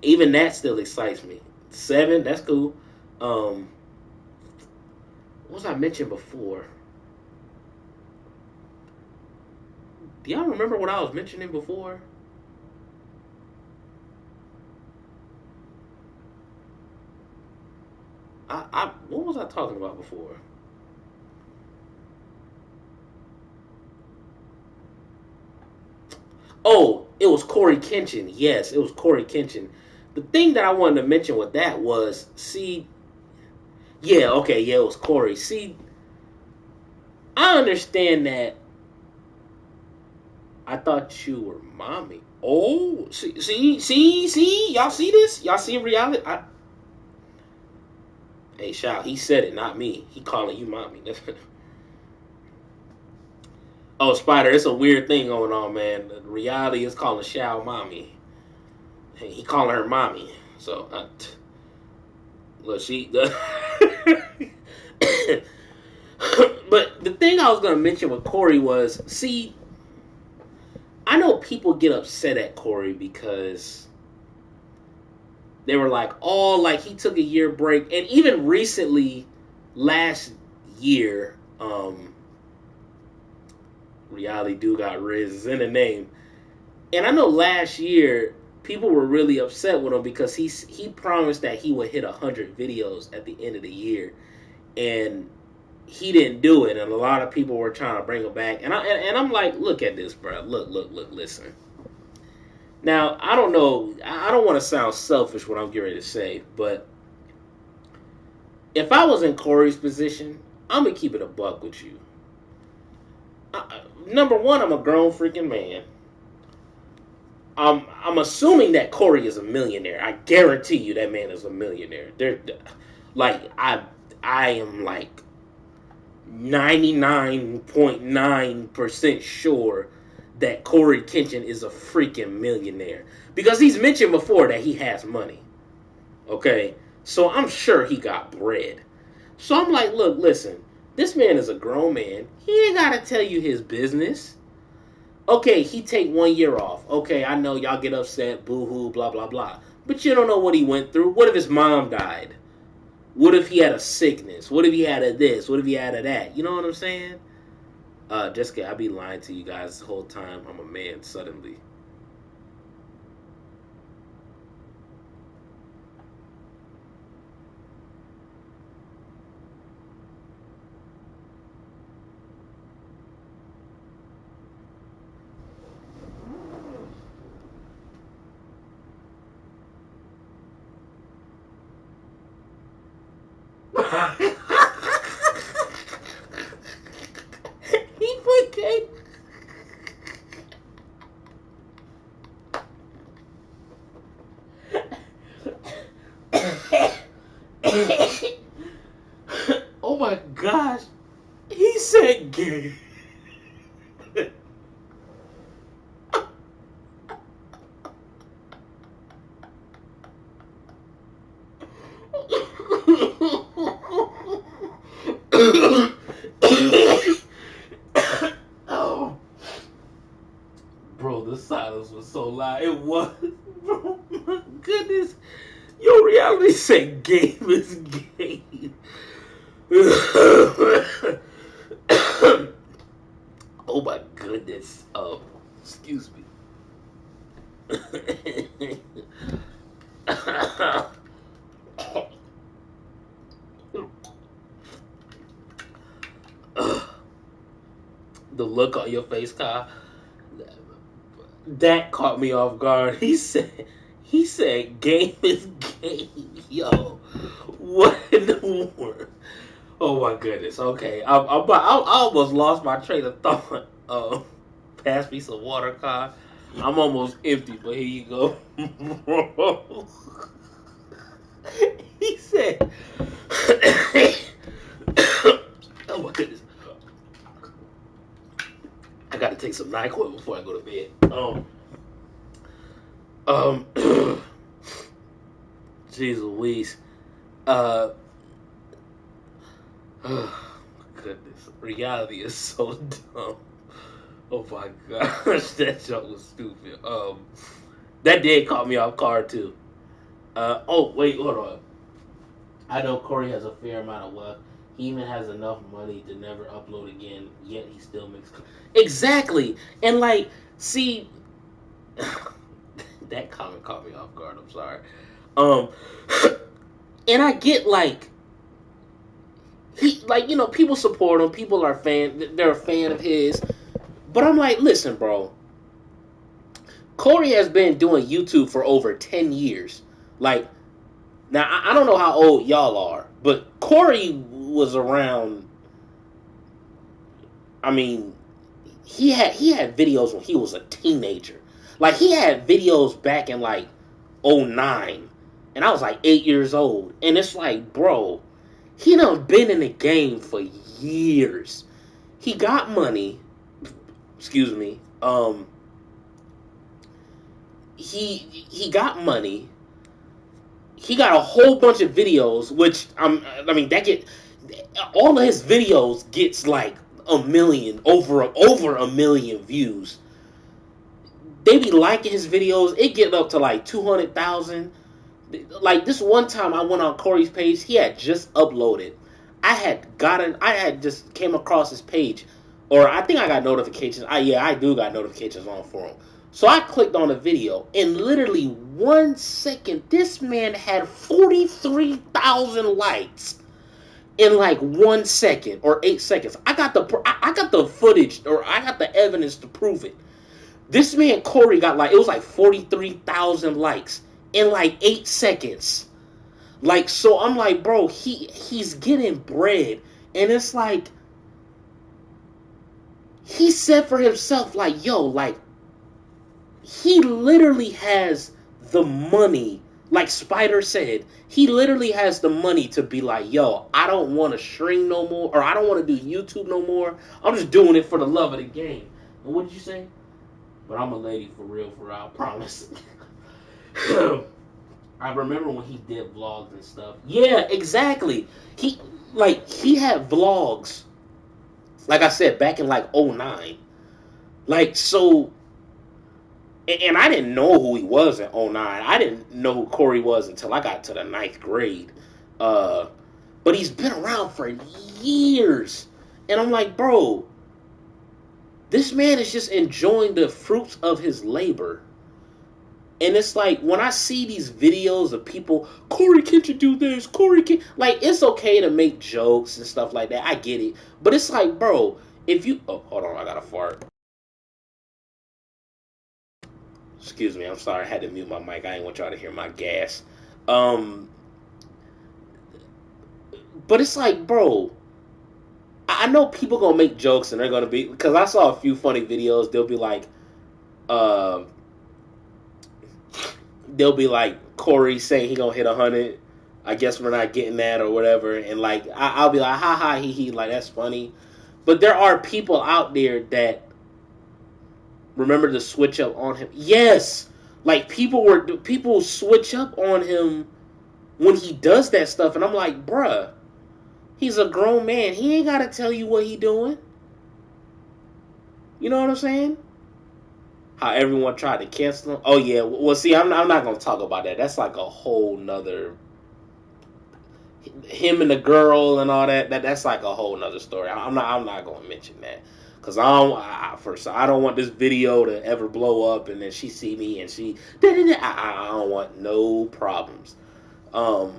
Even that still excites me. 7, that's cool. What was I mentioned before? Do y'all remember what I was mentioning before? What was I talking about before? Oh, it was Corey Kenshin. Yes, it was Corey Kenshin. The thing that I wanted to mention with that was, see, yeah, okay, yeah, it was Corey. See, I understand that. I thought you were mommy. Oh, see, y'all see this? Y'all see reality? Hey, Shao, he said it, not me. He calling you mommy. Oh, Spider, it's a weird thing going on, man. The reality is calling Shao mommy. He calling her mommy. So, look, she. But the thing I was gonna mention with Corey was, see, I know people get upset at Corey because they were like, oh, like he took a year break, and even recently, last year, reality dude got Riz is in the name. And I know last year people were really upset with him because he promised that he would hit 100 videos at the end of the year, and he didn't do it. And a lot of people were trying to bring him back. And I'm like, look at this, bro. Look, listen. Now I don't know. I don't want to sound selfish what I'm getting ready to say, but if I was in Corey's position, I'm gonna keep it a buck with you. Number one, I'm a grown freaking man. I'm assuming that Corey is a millionaire. I guarantee you that man is a millionaire. Like I am like 99.9% sure that Corey Kenshin is a freaking millionaire because he's mentioned before that he has money. Okay, so I'm sure he got bread. So I'm like, look, listen, this man is a grown man. He ain't gotta tell you his business. Okay, he take 1 year off. Okay, I know y'all get upset, boo-hoo, blah, blah, blah. But you don't know what he went through. What if his mom died? What if he had a sickness? What if he had a this? What if he had a that? You know what I'm saying? Jessica, I be lying to you guys the whole time. I'm a man suddenly. He put K. Oh my gosh. He said gay. Oh, bro, the silence was so loud. It was, bro. My goodness, your reality said game is game. Oh my goodness. Excuse me. The look on your face, Kyle, that caught me off guard. He said, game is game, yo. What in the world? Oh my goodness. Okay, I almost lost my train of thought. Pass me some water, Kyle. I'm almost empty, but here you go. He said, "Oh my goodness." I gotta take some NyQuil before I go to bed. Um, Jeez Louise. Oh, goodness. Reality is so dumb. Oh my gosh, that joke was stupid. That did caught me off guard too. Oh wait, hold on. I know Corey has a fair amount of wealth. He even has enough money to never upload again, yet he still makes. Exactly! And like, see, that comment caught me off guard. I'm sorry. Um, and I get like people support him. People are they're a fan of his. But I'm like, listen, bro. Corey has been doing YouTube for over 10 years. Like, now I don't know how old y'all are, but Corey was around. I mean, he had videos when he was a teenager. Like he had videos back in like '09, and I was like 8 years old. And it's like, bro, he done been in the game for years. He got money. Excuse me. He got money. He got a whole bunch of videos, which I mean that get all of his videos gets like a million over a million views. They be liking his videos. It get up to like 200,000. Like this one time I went on Corey's page, he had just uploaded. I had just came across his page, or I think I got notifications. I do got notifications on for him. So I clicked on the video, and literally 1 second, this man had 43,000 likes in like 1 second or 8 seconds. I got the footage, or I got the evidence to prove it. This man Corey got like it was like 43,000 likes in like 8 seconds. Like so, I'm like, bro, he's getting bread, and it's like he said for himself, like, yo, like he literally has the money. Like Spider said, he literally has the money to be like, yo, I don't want to stream no more, or I don't want to do YouTube no more. I'm just doing it for the love of the game. And what did you say? But I'm a lady for real, I promise. I remember when he did vlogs and stuff. Yeah, exactly. He had vlogs. Like I said, back in like '09. Like so, and I didn't know who he was in '09. I didn't know who Corey was until I got to the ninth grade. But he's been around for years, and I'm like, bro, this man is just enjoying the fruits of his labor. And it's like when I see these videos of people, Corey, can't you do this? Corey, can like it's okay to make jokes and stuff like that. I get it, but it's like, bro, if you hold on, I got to fart. Excuse me, I'm sorry, I had to mute my mic. I didn't want y'all to hear my gas. Um, But it's like, bro, I know people gonna make jokes and they're gonna be, because I saw a few funny videos. Uh, they'll be like Corey saying he gonna hit 100. I guess we're not getting that or whatever, and like I'll be like, ha ha, he, like that's funny. But there are people out there that remember to switch up on him. Yes, like people switch up on him when he does that stuff, and I'm like, bruh, he's a grown man. He ain't gotta tell you what he doing. You know what I'm saying? How everyone tried to cancel him. Oh yeah, well see, I'm not gonna talk about that. That's like a whole nother. Him and the girl and all that. That's like a whole nother story. I'm not gonna mention that. Cause I don't want this video to ever blow up and then she see me and she I don't want no problems. But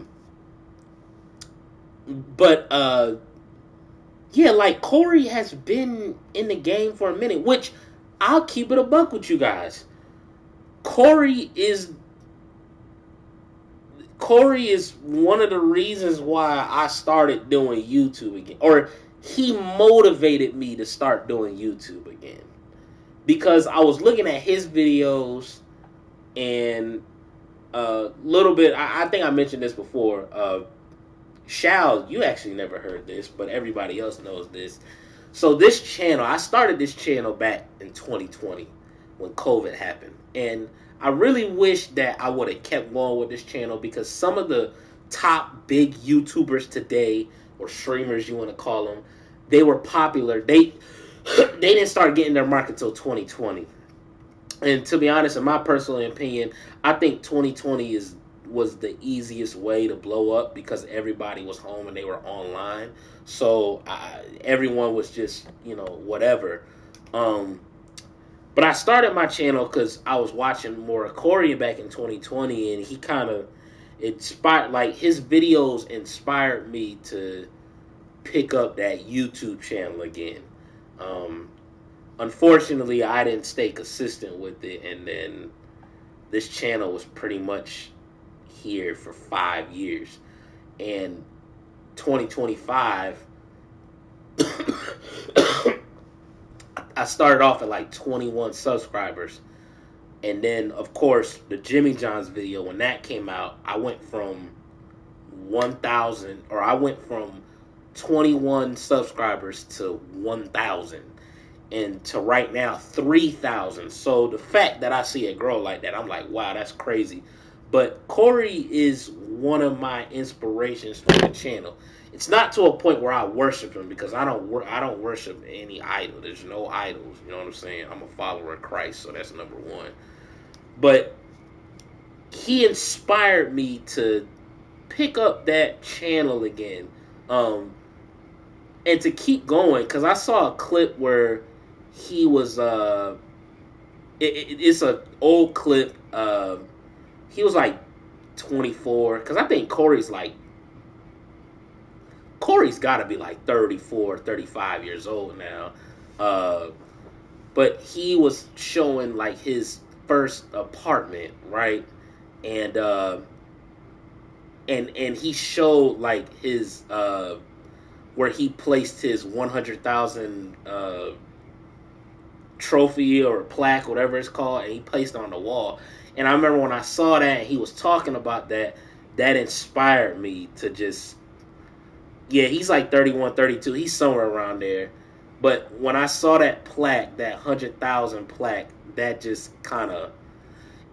yeah, like Corey has been in the game for a minute, which I'll keep it a buck with you guys. Corey is one of the reasons why I started doing YouTube again, or he motivated me to start doing YouTube again, because I was looking at his videos and a little bit. I think I mentioned this before. Shao, you actually never heard this, but everybody else knows this. So this channel, I started this channel back in 2020 when COVID happened, and I really wish that I would have kept going with this channel, because some of the top big YouTubers today, or streamers you want to call them, they were popular. They didn't start getting their market until 2020. And to be honest, in my personal opinion, I think 2020 was the easiest way to blow up, because everybody was home and they were online. So everyone was just, whatever. But I started my channel because I was watching more of Corey back in 2020, and he kind of inspired, like his videos inspired me to pick up that YouTube channel again. Unfortunately, I didn't stay consistent with it, and then this channel was pretty much here for 5 years. And 2025, I started off at like 21 subscribers. And then, of course, the Jimmy John's video, when that came out, I went from 21 subscribers to 1,000. And to right now, 3,000. So the fact that I see it grow like that, I'm like, wow, that's crazy. But Corey is one of my inspirations for the channel. It's not to a point where I worship him, because I don't worship any idol. There's no idols. You know what I'm saying? I'm a follower of Christ, so that's number one. But he inspired me to pick up that channel again, and to keep going, because I saw a clip where he was it's an old clip. He was like 24, because I think Corey's got to be like 34, 35 years old now. But he was showing like his first apartment, right? And he showed like his where he placed his 100,000 trophy or plaque, whatever it's called, and he placed it on the wall. And I remember when I saw that and he was talking about that, that inspired me to just, yeah, he's like 31, 32. He's somewhere around there. But when I saw that plaque, that 100,000 plaque, that just kind of,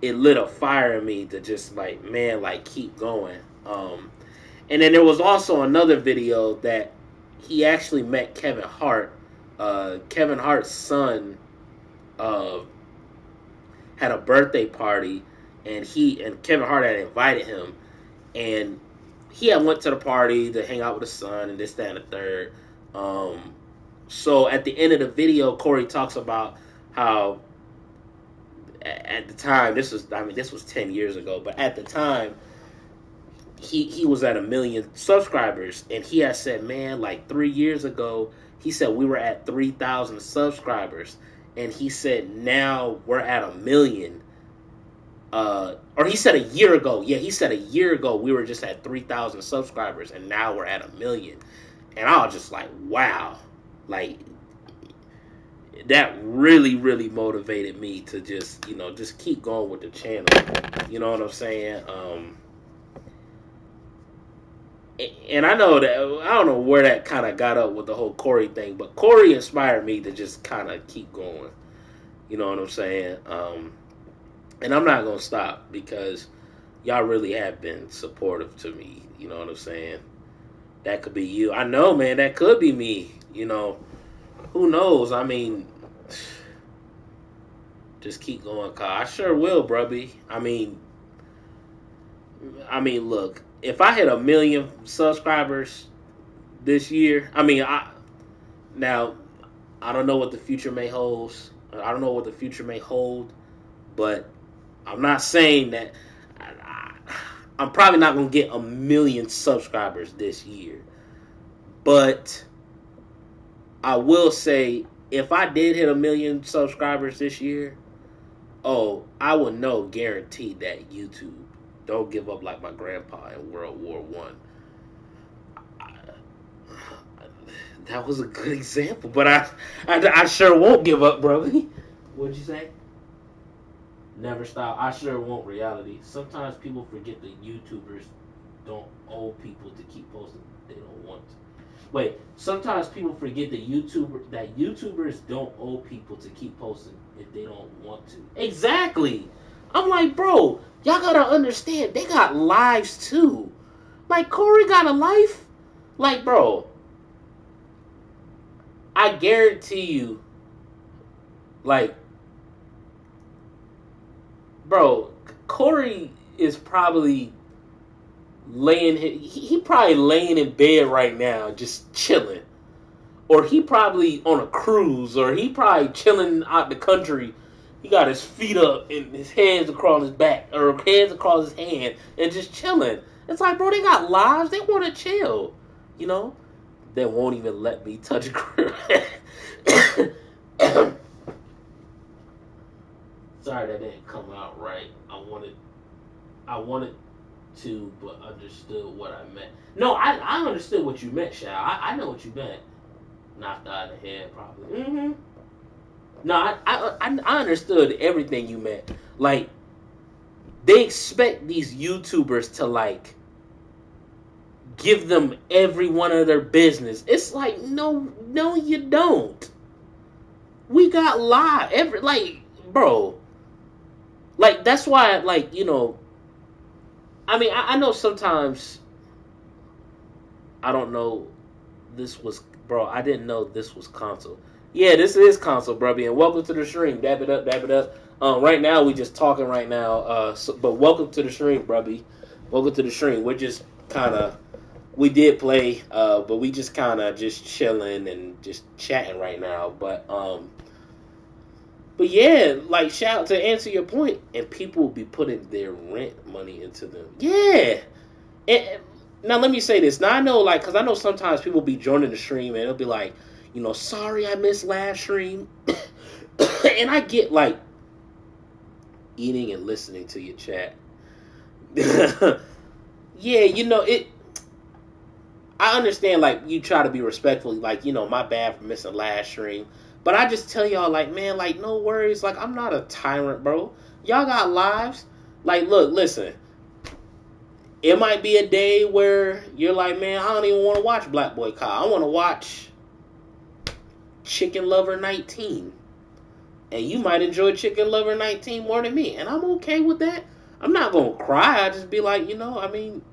it lit a fire in me to just like, man, like keep going. And then there was also another video that he actually met Kevin Hart. Kevin Hart's son had a birthday party, and Kevin Hart had invited him, and he had went to the party to hang out with his son and this, that, and the third. So at the end of the video, Corey talks about how at the time, this was 10 years ago, but at the time, he was at 1 million subscribers, and he had said, man, like 3 years ago, he said we were at 3,000 subscribers, and he said now we're at 1 million. or he said a year ago. Yeah, he said a year ago we were just at 3,000 subscribers, and now we're at 1,000,000. And I was just like, wow, like that really, really motivated me to just, just keep going with the channel. You know what I'm saying? And I know that I don't know where that kind of got up with the whole Corey thing, but Corey inspired me to just kind of keep going. You know what I'm saying? And I'm not gonna stop because y'all really have been supportive to me. You know what I'm saying? That could be you. I know, man. That could be me. Who knows? I mean, just keep going, Kyle. I sure will, brubby. I mean, look. If I hit 1,000,000 subscribers this year, I don't know what the future may hold. I don't know what the future may hold, but I'm not saying that I'm probably not going to get 1,000,000 subscribers this year. But I will say, if I did hit 1,000,000 subscribers this year, I would know guaranteed that YouTube don't give up like my grandpa in World War One. That was a good example, but I sure won't give up, brother. What'd you say? Never stop. I sure won't. Reality. Sometimes people forget that YouTubers don't owe people to keep posting. They don't want to. Wait. Sometimes people forget that YouTubers don't owe people to keep posting if they don't want to. Exactly. I'm like, bro, y'all gotta understand. They got lives too. Like Corey got a life. Like, bro, I guarantee you. Like, bro, Corey is probably he probably laying in bed right now just chilling, or he probably on a cruise, or he probably chilling out the country. He got his feet up and his hands across his back, or hands across his hand, and just chilling. It's like, bro, they got lives. They want to chill, They won't even let me touch grill. Sorry, that didn't come out right. I wanted to, but understood what I meant. No, I understood what you meant, Shao. I know what you meant. Knocked out of the head, probably. Mm-hmm. No, I understood everything you meant. Like, they expect these YouTubers to, like, give them every one of their business. It's like, no, you don't. We got live. Bro. Like, that's why, like, I know sometimes, I don't know, I didn't know this was console. Yeah, this is console, brubby, and welcome to the stream. Dab it up. Right now, we just talking right now, but welcome to the stream, brubby. Welcome to the stream. We're just kind of, we did play, but we just kind of just chilling and just chatting right now, but yeah, like, shout to answer your point, and people will be putting their rent money into them. Yeah. And now let me say this. Now I know, like, because I know sometimes people be joining the stream and it'll be like, sorry I missed last stream. And I get, like, eating and listening to your chat. Yeah, I understand, like, you try to be respectful, like, my bad for missing last stream. But I just tell y'all, like, man, like, no worries. Like, I'm not a tyrant, bro. Y'all got lives. Like, look, listen. It might be a day where you're like, man, I don't even want to watch Black Boy Kyle. I want to watch Chicken Lover 19. And you might enjoy Chicken Lover 19 more than me. And I'm okay with that. I'm not going to cry. I just be like, it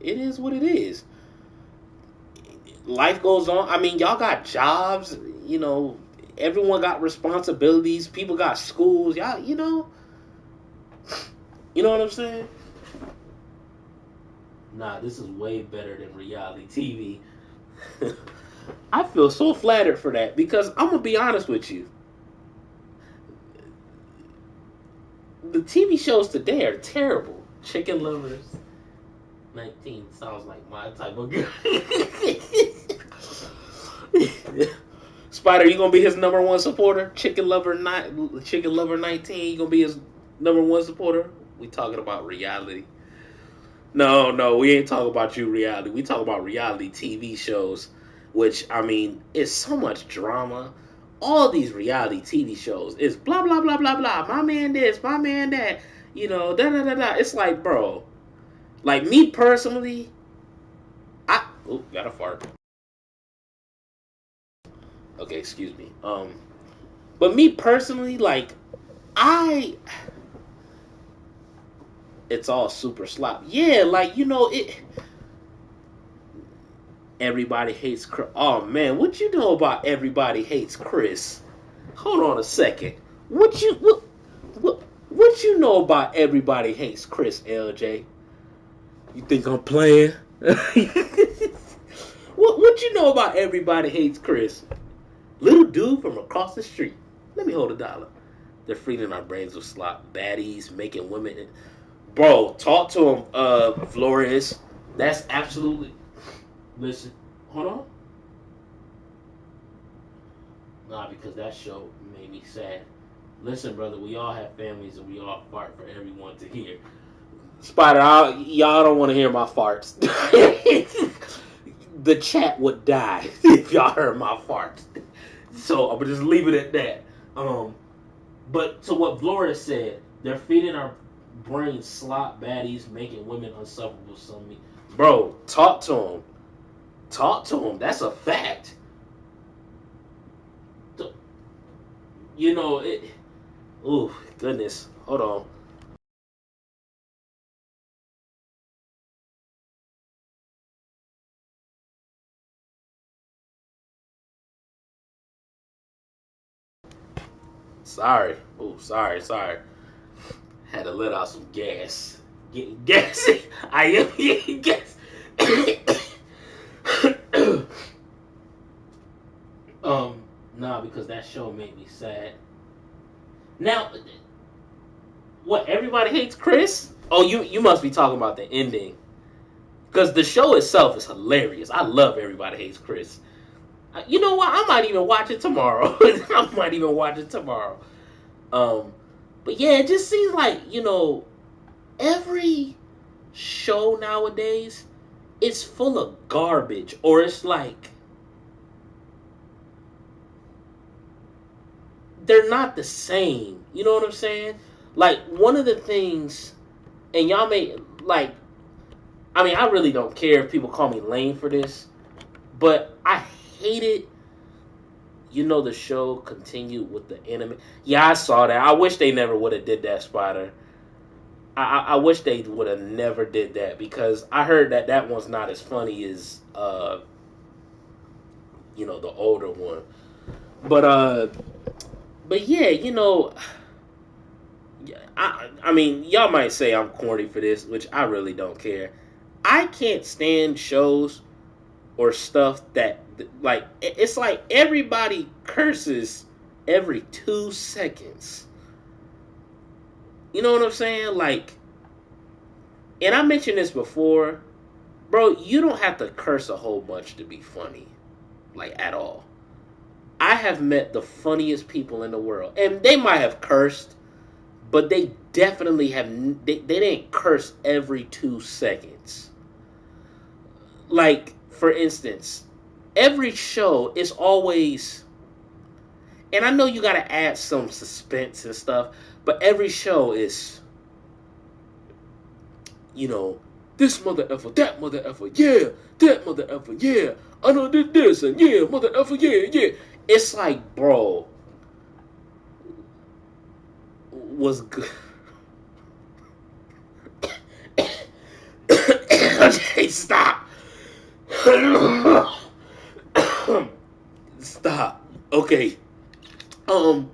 is what it is. Life goes on. Y'all got jobs, everyone got responsibilities. People got schools. Y'all, you know what I'm saying? Nah, this is way better than reality TV. I feel so flattered for that because I'm going to be honest with you. The TV shows today are terrible. Chicken Lovers 19 sounds like my type of girl. Spider, you gonna be his #1 supporter? Chicken Lover 19, you gonna be his #1 supporter? We talking about reality. No, we ain't talking about you reality. We talk about reality TV shows, which I mean, it's so much drama. All these reality TV shows is blah blah blah blah blah. My man this, my man that. You know, da da da da. It's like, bro, like me personally, got a fart. Okay, excuse me. But me personally, like I, it's all super slop. Yeah, like you know it. Everybody hates Chris. Oh man, what you know about everybody hates Chris? Hold on a second. What you know about everybody hates Chris, LJ? You think I'm playing? what you know about everybody hates Chris? Little dude from across the street. Let me hold $1. They're feeding our brains with slop. Baddies making women. Bro, talk to him, Flores. That's absolutely. Listen, hold on. Nah, because that show made me sad. Listen, brother, we all have families and we all fart for everyone to hear. Spider, y'all don't want to hear my farts. The chat would die if y'all heard my farts. So I'm gonna just leave it at that. But to what Flores said, they're feeding our brains slop baddies, making women unsufferable. Bro, talk to him. Talk to him. That's a fact. You know it. Ooh, goodness. Hold on. Sorry. Oh, sorry. Had to let out some gas. Getting gassy. I am getting gas. Nah, because that show made me sad. Now, what? Everybody hates Chris? Oh, you must be talking about the ending. Because the show itself is hilarious. I love Everybody Hates Chris. You know what? I might even watch it tomorrow. But yeah, it just seems like, you know, every show nowadays is full of garbage. Or it's like, they're not the same. You know what I'm saying? Like, one of the things, and y'all may, like, I mean, I really don't care if people call me lame for this, but I hated, you know, the show continued with the enemy. Yeah, I saw that. I wish they never would have did that, Spider. I wish they would have never did that, because I heard that one's not as funny as, you know, the older one. But yeah, you know, I mean, y'all might say I'm corny for this, which I really don't care. I can't stand shows or stuff that, like, it's like everybody curses every 2 seconds. You know what I'm saying? Like, and I mentioned this before, bro, you don't have to curse a whole bunch to be funny, like, at all. I have met the funniest people in the world, and they might have cursed, but they definitely have, they didn't curse every 2 seconds. Like, for instance, every show is always, and I know you gotta add some suspense and stuff, but every show is, you know, this mother effer, that mother effer, yeah, that mother effer, yeah, I know did this, and yeah, mother effer, yeah. It's like, bro, was good. Okay, stop. Stop. Okay. But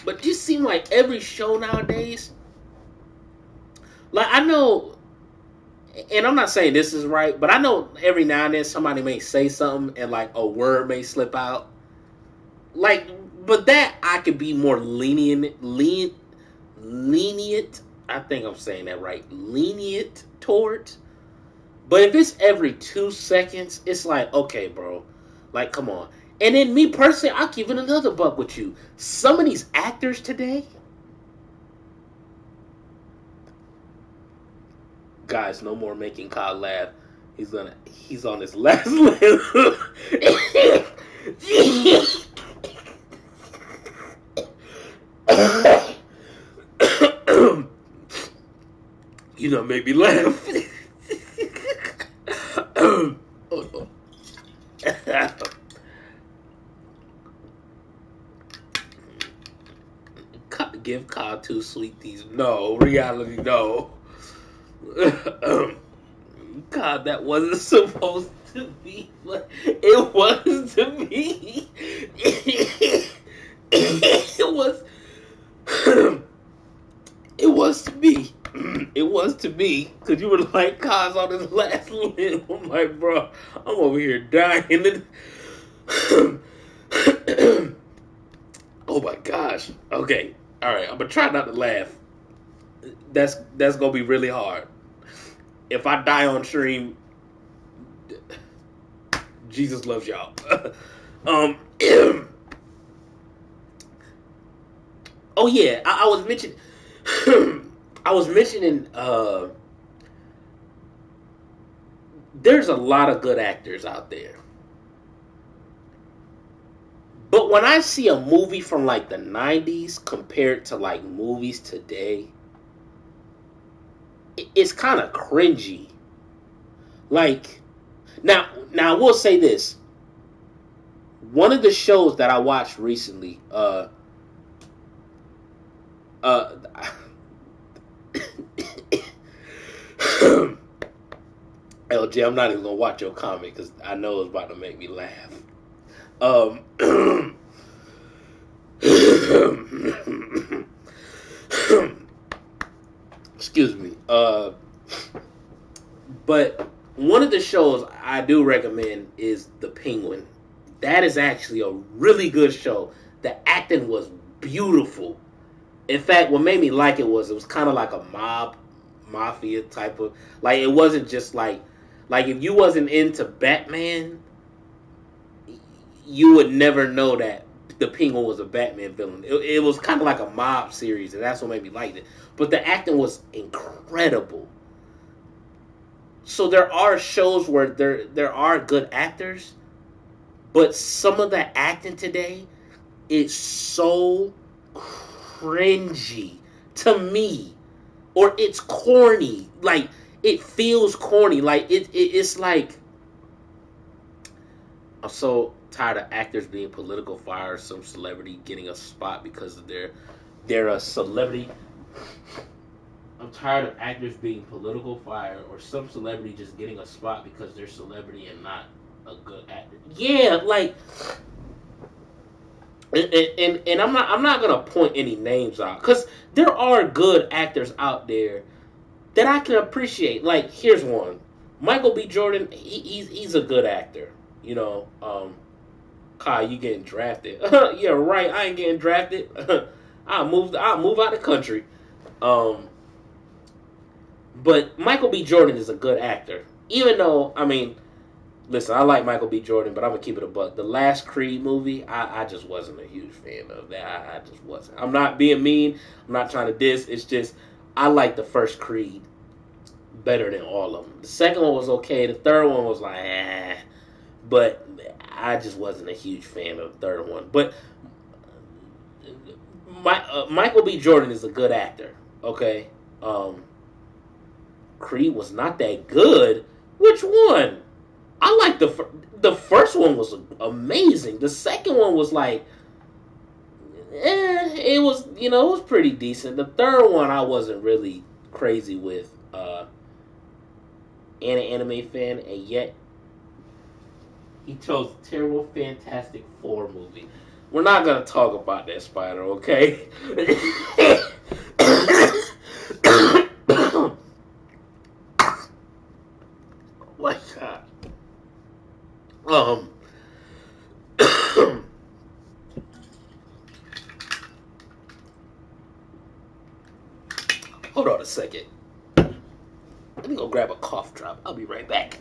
it just seems like every show nowadays, like, I know, and I'm not saying this is right, but I know every now and then somebody may say something and like a word may slip out. Like, but that I could be more lenient. I think I'm saying that right. Lenient towards. But if it's every 2 seconds, it's like, okay, bro, like, come on. And then me personally, I'll give it another buck with you. Some of these actors today, Guys, no more making Kyle laugh. He's on his last limb. You know, make me laugh. Give Kyle two sweeties. No, reality, no. God, that wasn't supposed to be, but it was to me. It was. It was to me. It was to me. Because you were like, Kyle's on his last limb. I'm like, bro, I'm over here dying. Oh my gosh. Okay. All right. I'm going to try not to laugh. That's going to be really hard. If I die on stream, Jesus loves y'all. Oh yeah, I was mentioning. I was mentioning. There's a lot of good actors out there, but when I see a movie from like the '90s compared to like movies today, it's kind of cringy. Like now, I will say this. One of the shows that I watched recently, LJ, I'm not even gonna watch your comment because I know it's about to make me laugh. Excuse me. But one of the shows I do recommend is The Penguin. That is actually a really good show. The acting was beautiful. In fact, what made me like it was kind of like a mafia type of, like, it wasn't just like if you wasn't into Batman, you would never know that the Penguin was a Batman villain. It was kind of like a mob series, and that's what made me like it. But the acting was incredible. So there are shows where there are good actors, but some of the acting today is so cringy to me, or it's corny. Like, it feels corny. Like it's like, I'm so tired of actors being political fire, some celebrity getting a spot because of they're a celebrity. I'm tired of actors being political fire or some celebrity just getting a spot because they're celebrity and not a good actor. Yeah, like, and I'm not gonna point any names out because there are good actors out there that I can appreciate. Like, here's one, Michael B. Jordan. He's a good actor. You know, Kyle, you getting drafted? Yeah, right. I ain't getting drafted. I'll move out the country. But Michael B. Jordan is a good actor. Even though, I mean, listen, I like Michael B. Jordan, but I'm gonna keep it a buck. The last Creed movie, I just wasn't a huge fan of that. I just wasn't. I'm not being mean. I'm not trying to diss. It's just I like the first Creed better than all of them. The second one was okay. The third one was like, but I just wasn't a huge fan of the third one. But Michael B. Jordan is a good actor. Okay. Creed was not that good. Which one? I like the first one was amazing. The second one was like, it was, it was pretty decent. The third one I wasn't really crazy with. And an anime fan, and yet he chose a terrible Fantastic Four movie. We're not gonna talk about that, Spider, okay? Oh my God. Hold on a second. Let me go grab a cough drop. I'll be right back.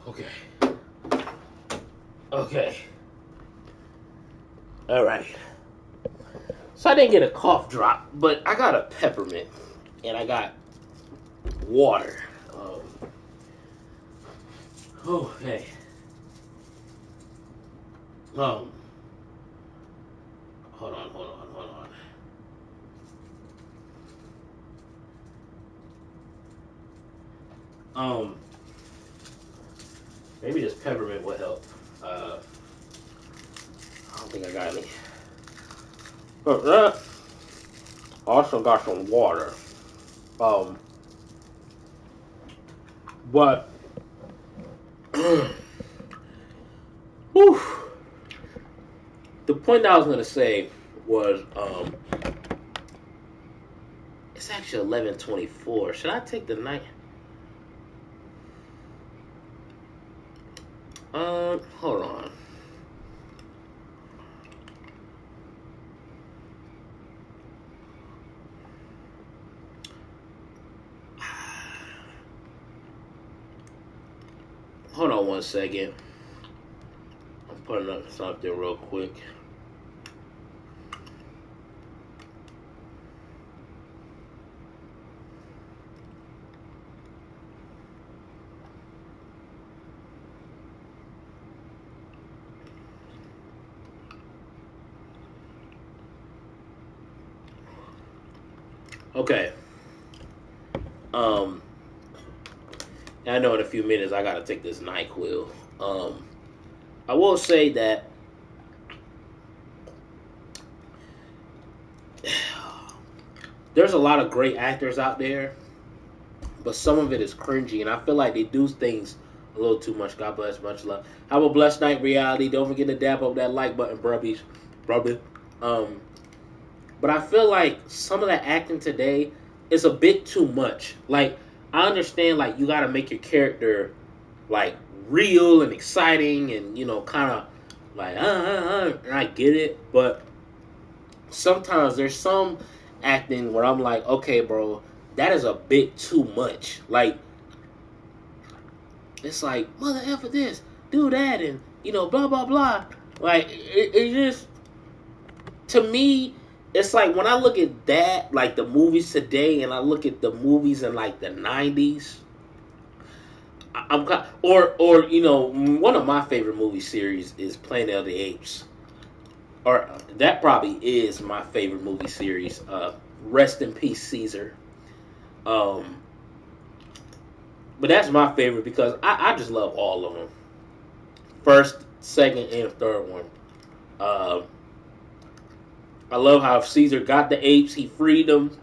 Okay. Okay. All right. So I didn't get a cough drop, but I got a peppermint, and I got water. Okay. Um. Hold on. Um. Maybe this peppermint will help. I don't think I got any. But that also got some water. Um. But. Whew. The point I was gonna say was it's actually 11:24. Should I take the night? Hold on. Hold on 1 second. I'm putting up something real quick. Okay. Um, I know in a few minutes I gotta take this NyQuil. I will say that there's a lot of great actors out there, but some of it is cringy, and I feel like they do things a little too much. God bless, much love. Have a blessed night, reality. Don't forget to dab up that like button, brubbies, brubby. Um, but I feel like some of the acting today is a bit too much. Like, I understand, like, you got to make your character like real and exciting, and kind of like, and I get it, but sometimes there's some acting where I'm like, okay, bro, that is a bit too much. Like, it's like, mother effer this, do that, and blah blah blah. Like, it just, to me, it's like when I look at that, like the movies today, and I look at the movies in like the '90s. One of my favorite movie series is Planet of the Apes, or that probably is my favorite movie series. Rest in peace, Caesar. Um, but that's my favorite because I just love all of them. First, second, and third one. Uh, I love how Caesar got the apes. He freed them.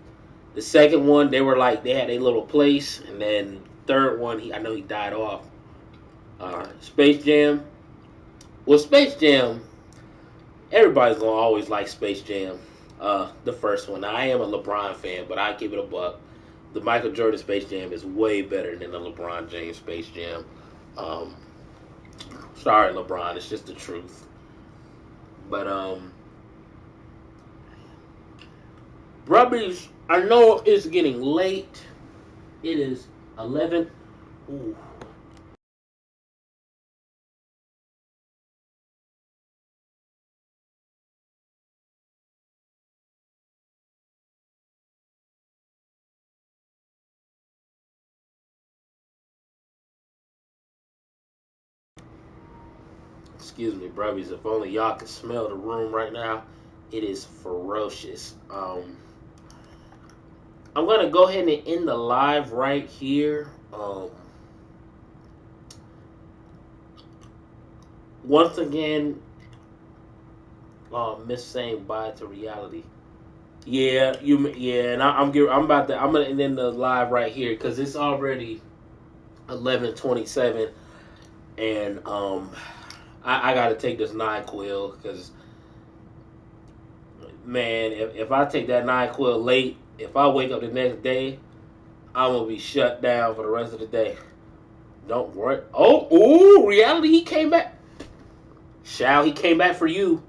The second one, they had a little place, and then third one, I know he died off. Space Jam. Well, Space Jam, everybody's gonna always like Space Jam. The first one. Now, I am a LeBron fan, but I give it a buck. The Michael Jordan Space Jam is way better than the LeBron James Space Jam. Um, Sorry, LeBron, it's just the truth. But Brubbies, I know it's getting late. It is 11. Ooh. Excuse me, Brubbies. If only y'all could smell the room right now. It is ferocious. I'm gonna go ahead and end the live right here. Once again, Miss saying bye to reality. Yeah, and I'm gonna end the live right here because it's already 11:27, and I gotta take this NyQuil because, man, if I take that NyQuil late, if I wake up the next day, I'm gonna be shut down for the rest of the day. Don't worry. Oh, reality, he came back. He came back for you.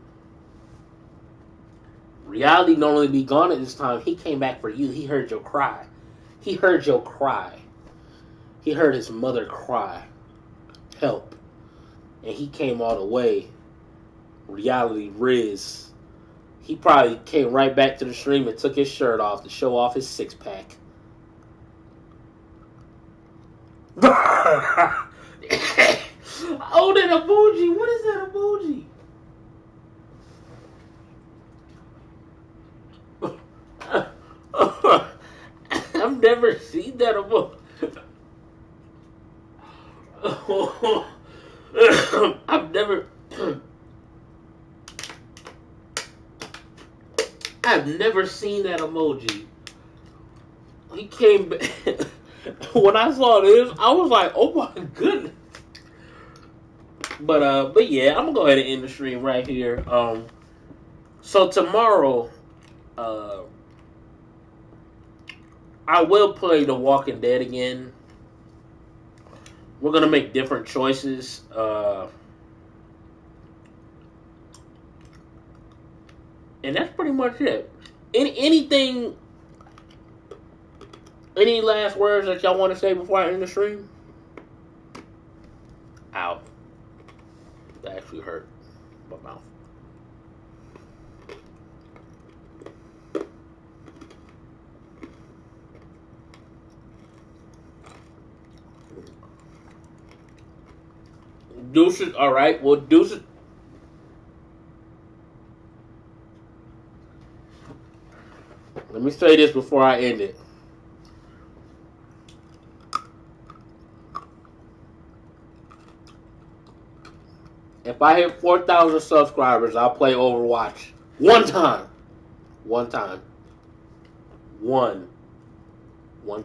Reality not only be gone at this time, he came back for you. He heard your cry. He heard your cry. He heard his mother cry. help. And he came all the way. Reality Riz. He probably came right back to the stream and took his shirt off to show off his six pack. Oh, that emoji! What is that emoji? I've never seen that emoji. I've never seen that emoji. He came back. When I saw this, I was like, "Oh my goodness!" But yeah, I'm gonna go ahead and end the stream right here. So tomorrow, I will play The Walking Dead again. We're gonna make different choices. And that's pretty much it. Anything? Any last words that y'all want to say before I end the stream? Ow. That actually hurt my mouth. Deuces. All right. Well, deuces. Let me say this before I end it. If I hit 4,000 subscribers, I'll play Overwatch one time. One time. One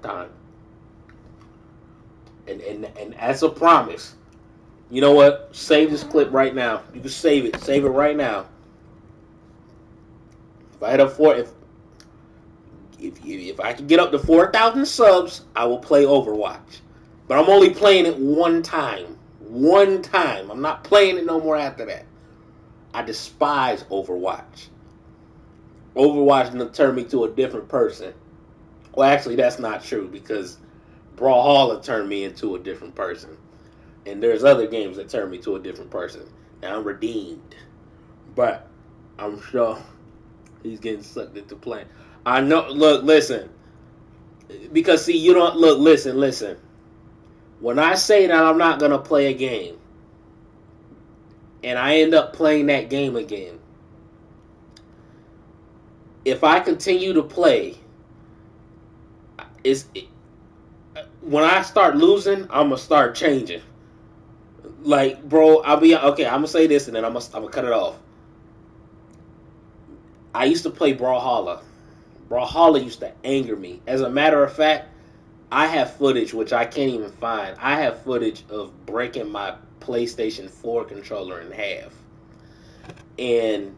time. And as a promise, you know what? Save this clip right now. You can save it. Save it right now. If I hit up if I can get up to 4,000 subs, I will play Overwatch. But I'm only playing it one time. One time. I'm not playing it no more after that. I despise Overwatch. Overwatch done turned me to a different person. Well, actually, that's not true because Brawlhalla turned me into a different person. And there's other games that turn me to a different person. Now I'm redeemed. But I'm sure he's getting sucked into playing. I know. Look, listen. Because, see, you don't... Look, listen. When I say that I'm not going to play a game, and I end up playing that game again, if I continue to play, when I start losing, I'm going to start changing. Like, bro, okay, I'm going to say this, and then I'm going to cut it off. I used to play Brawlhalla. Brawlhalla used to anger me. As a matter of fact, I have footage, which I can't even find. I have footage of breaking my PlayStation 4 controller in half. And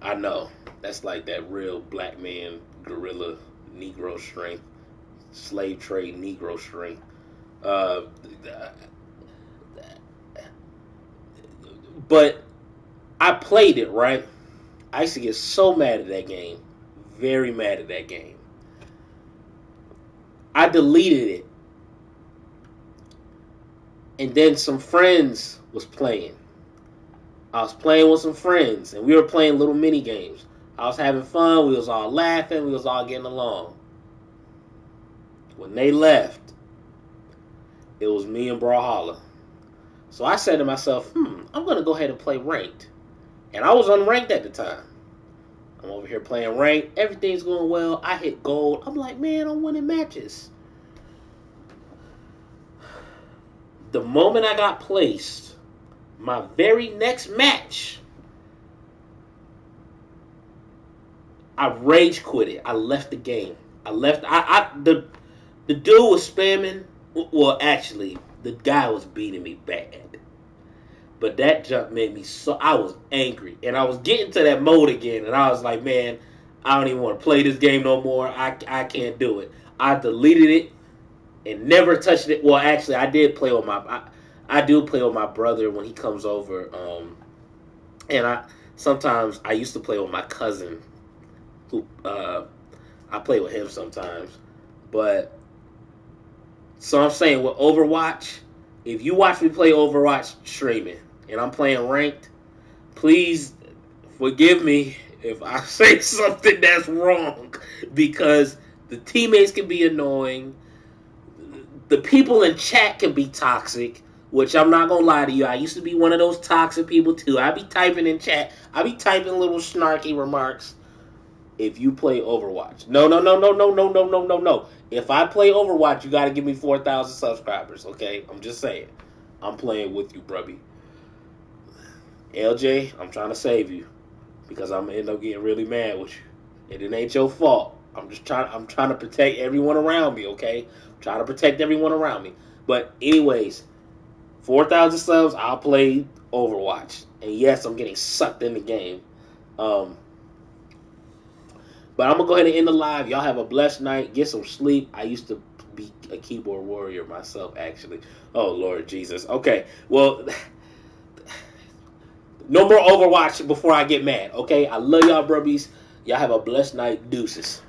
I know, that's like that real black man, gorilla, Negro strength, slave trade Negro strength. But I played it, right? I used to get so mad at that game. Very mad at that game. I deleted it. And then some friends was playing. I was playing with some friends, and we were playing little mini games. I was having fun. We was all laughing. We was all getting along. When they left, it was me and Brawlhalla. So I said to myself, I'm going to go ahead and play ranked. And I was unranked at the time. I'm over here playing ranked. Everything's going well. I hit gold. I'm like, man, I'm winning matches. The moment I got placed, my very next match, I rage quit it. I left the game. The dude was spamming. Well, actually, the guy was beating me bad. But that jump made me I was angry. And I was getting to that mode again. And I was like, man, I don't even want to play this game no more. I can't do it. I deleted it and never touched it. Well, actually, I did play with I do play with my brother when he comes over. And sometimes I used to play with my cousin, who I play with him sometimes. But So I'm saying with Overwatch, if you watch me play Overwatch streaming and I'm playing ranked, please forgive me if I say something that's wrong because the teammates can be annoying. The people in chat can be toxic, which I'm not gonna lie to you. I used to be one of those toxic people too. I be typing in chat. I be typing little snarky remarks. If you play Overwatch, no, no, no, no, no, no, no, no, no, no. If I play Overwatch, you gotta give me 4,000 subscribers. Okay, I'm just saying. I'm playing with you, brubby. LJ, I'm trying to save you because I'm gonna end up getting really mad with you, and it ain't your fault. I'm trying to protect everyone around me. Okay, I'm trying to protect everyone around me. But anyways, 4,000 subs, I'll play Overwatch, and yes, I'm getting sucked in the game. But I'm gonna go ahead and end the live. Y'all have a blessed night. Get some sleep. I used to be a keyboard warrior myself, actually. Oh Lord Jesus. Okay, well. No more Overwatch before I get mad, okay? I love y'all, brubbies. Y'all have a blessed night. Deuces.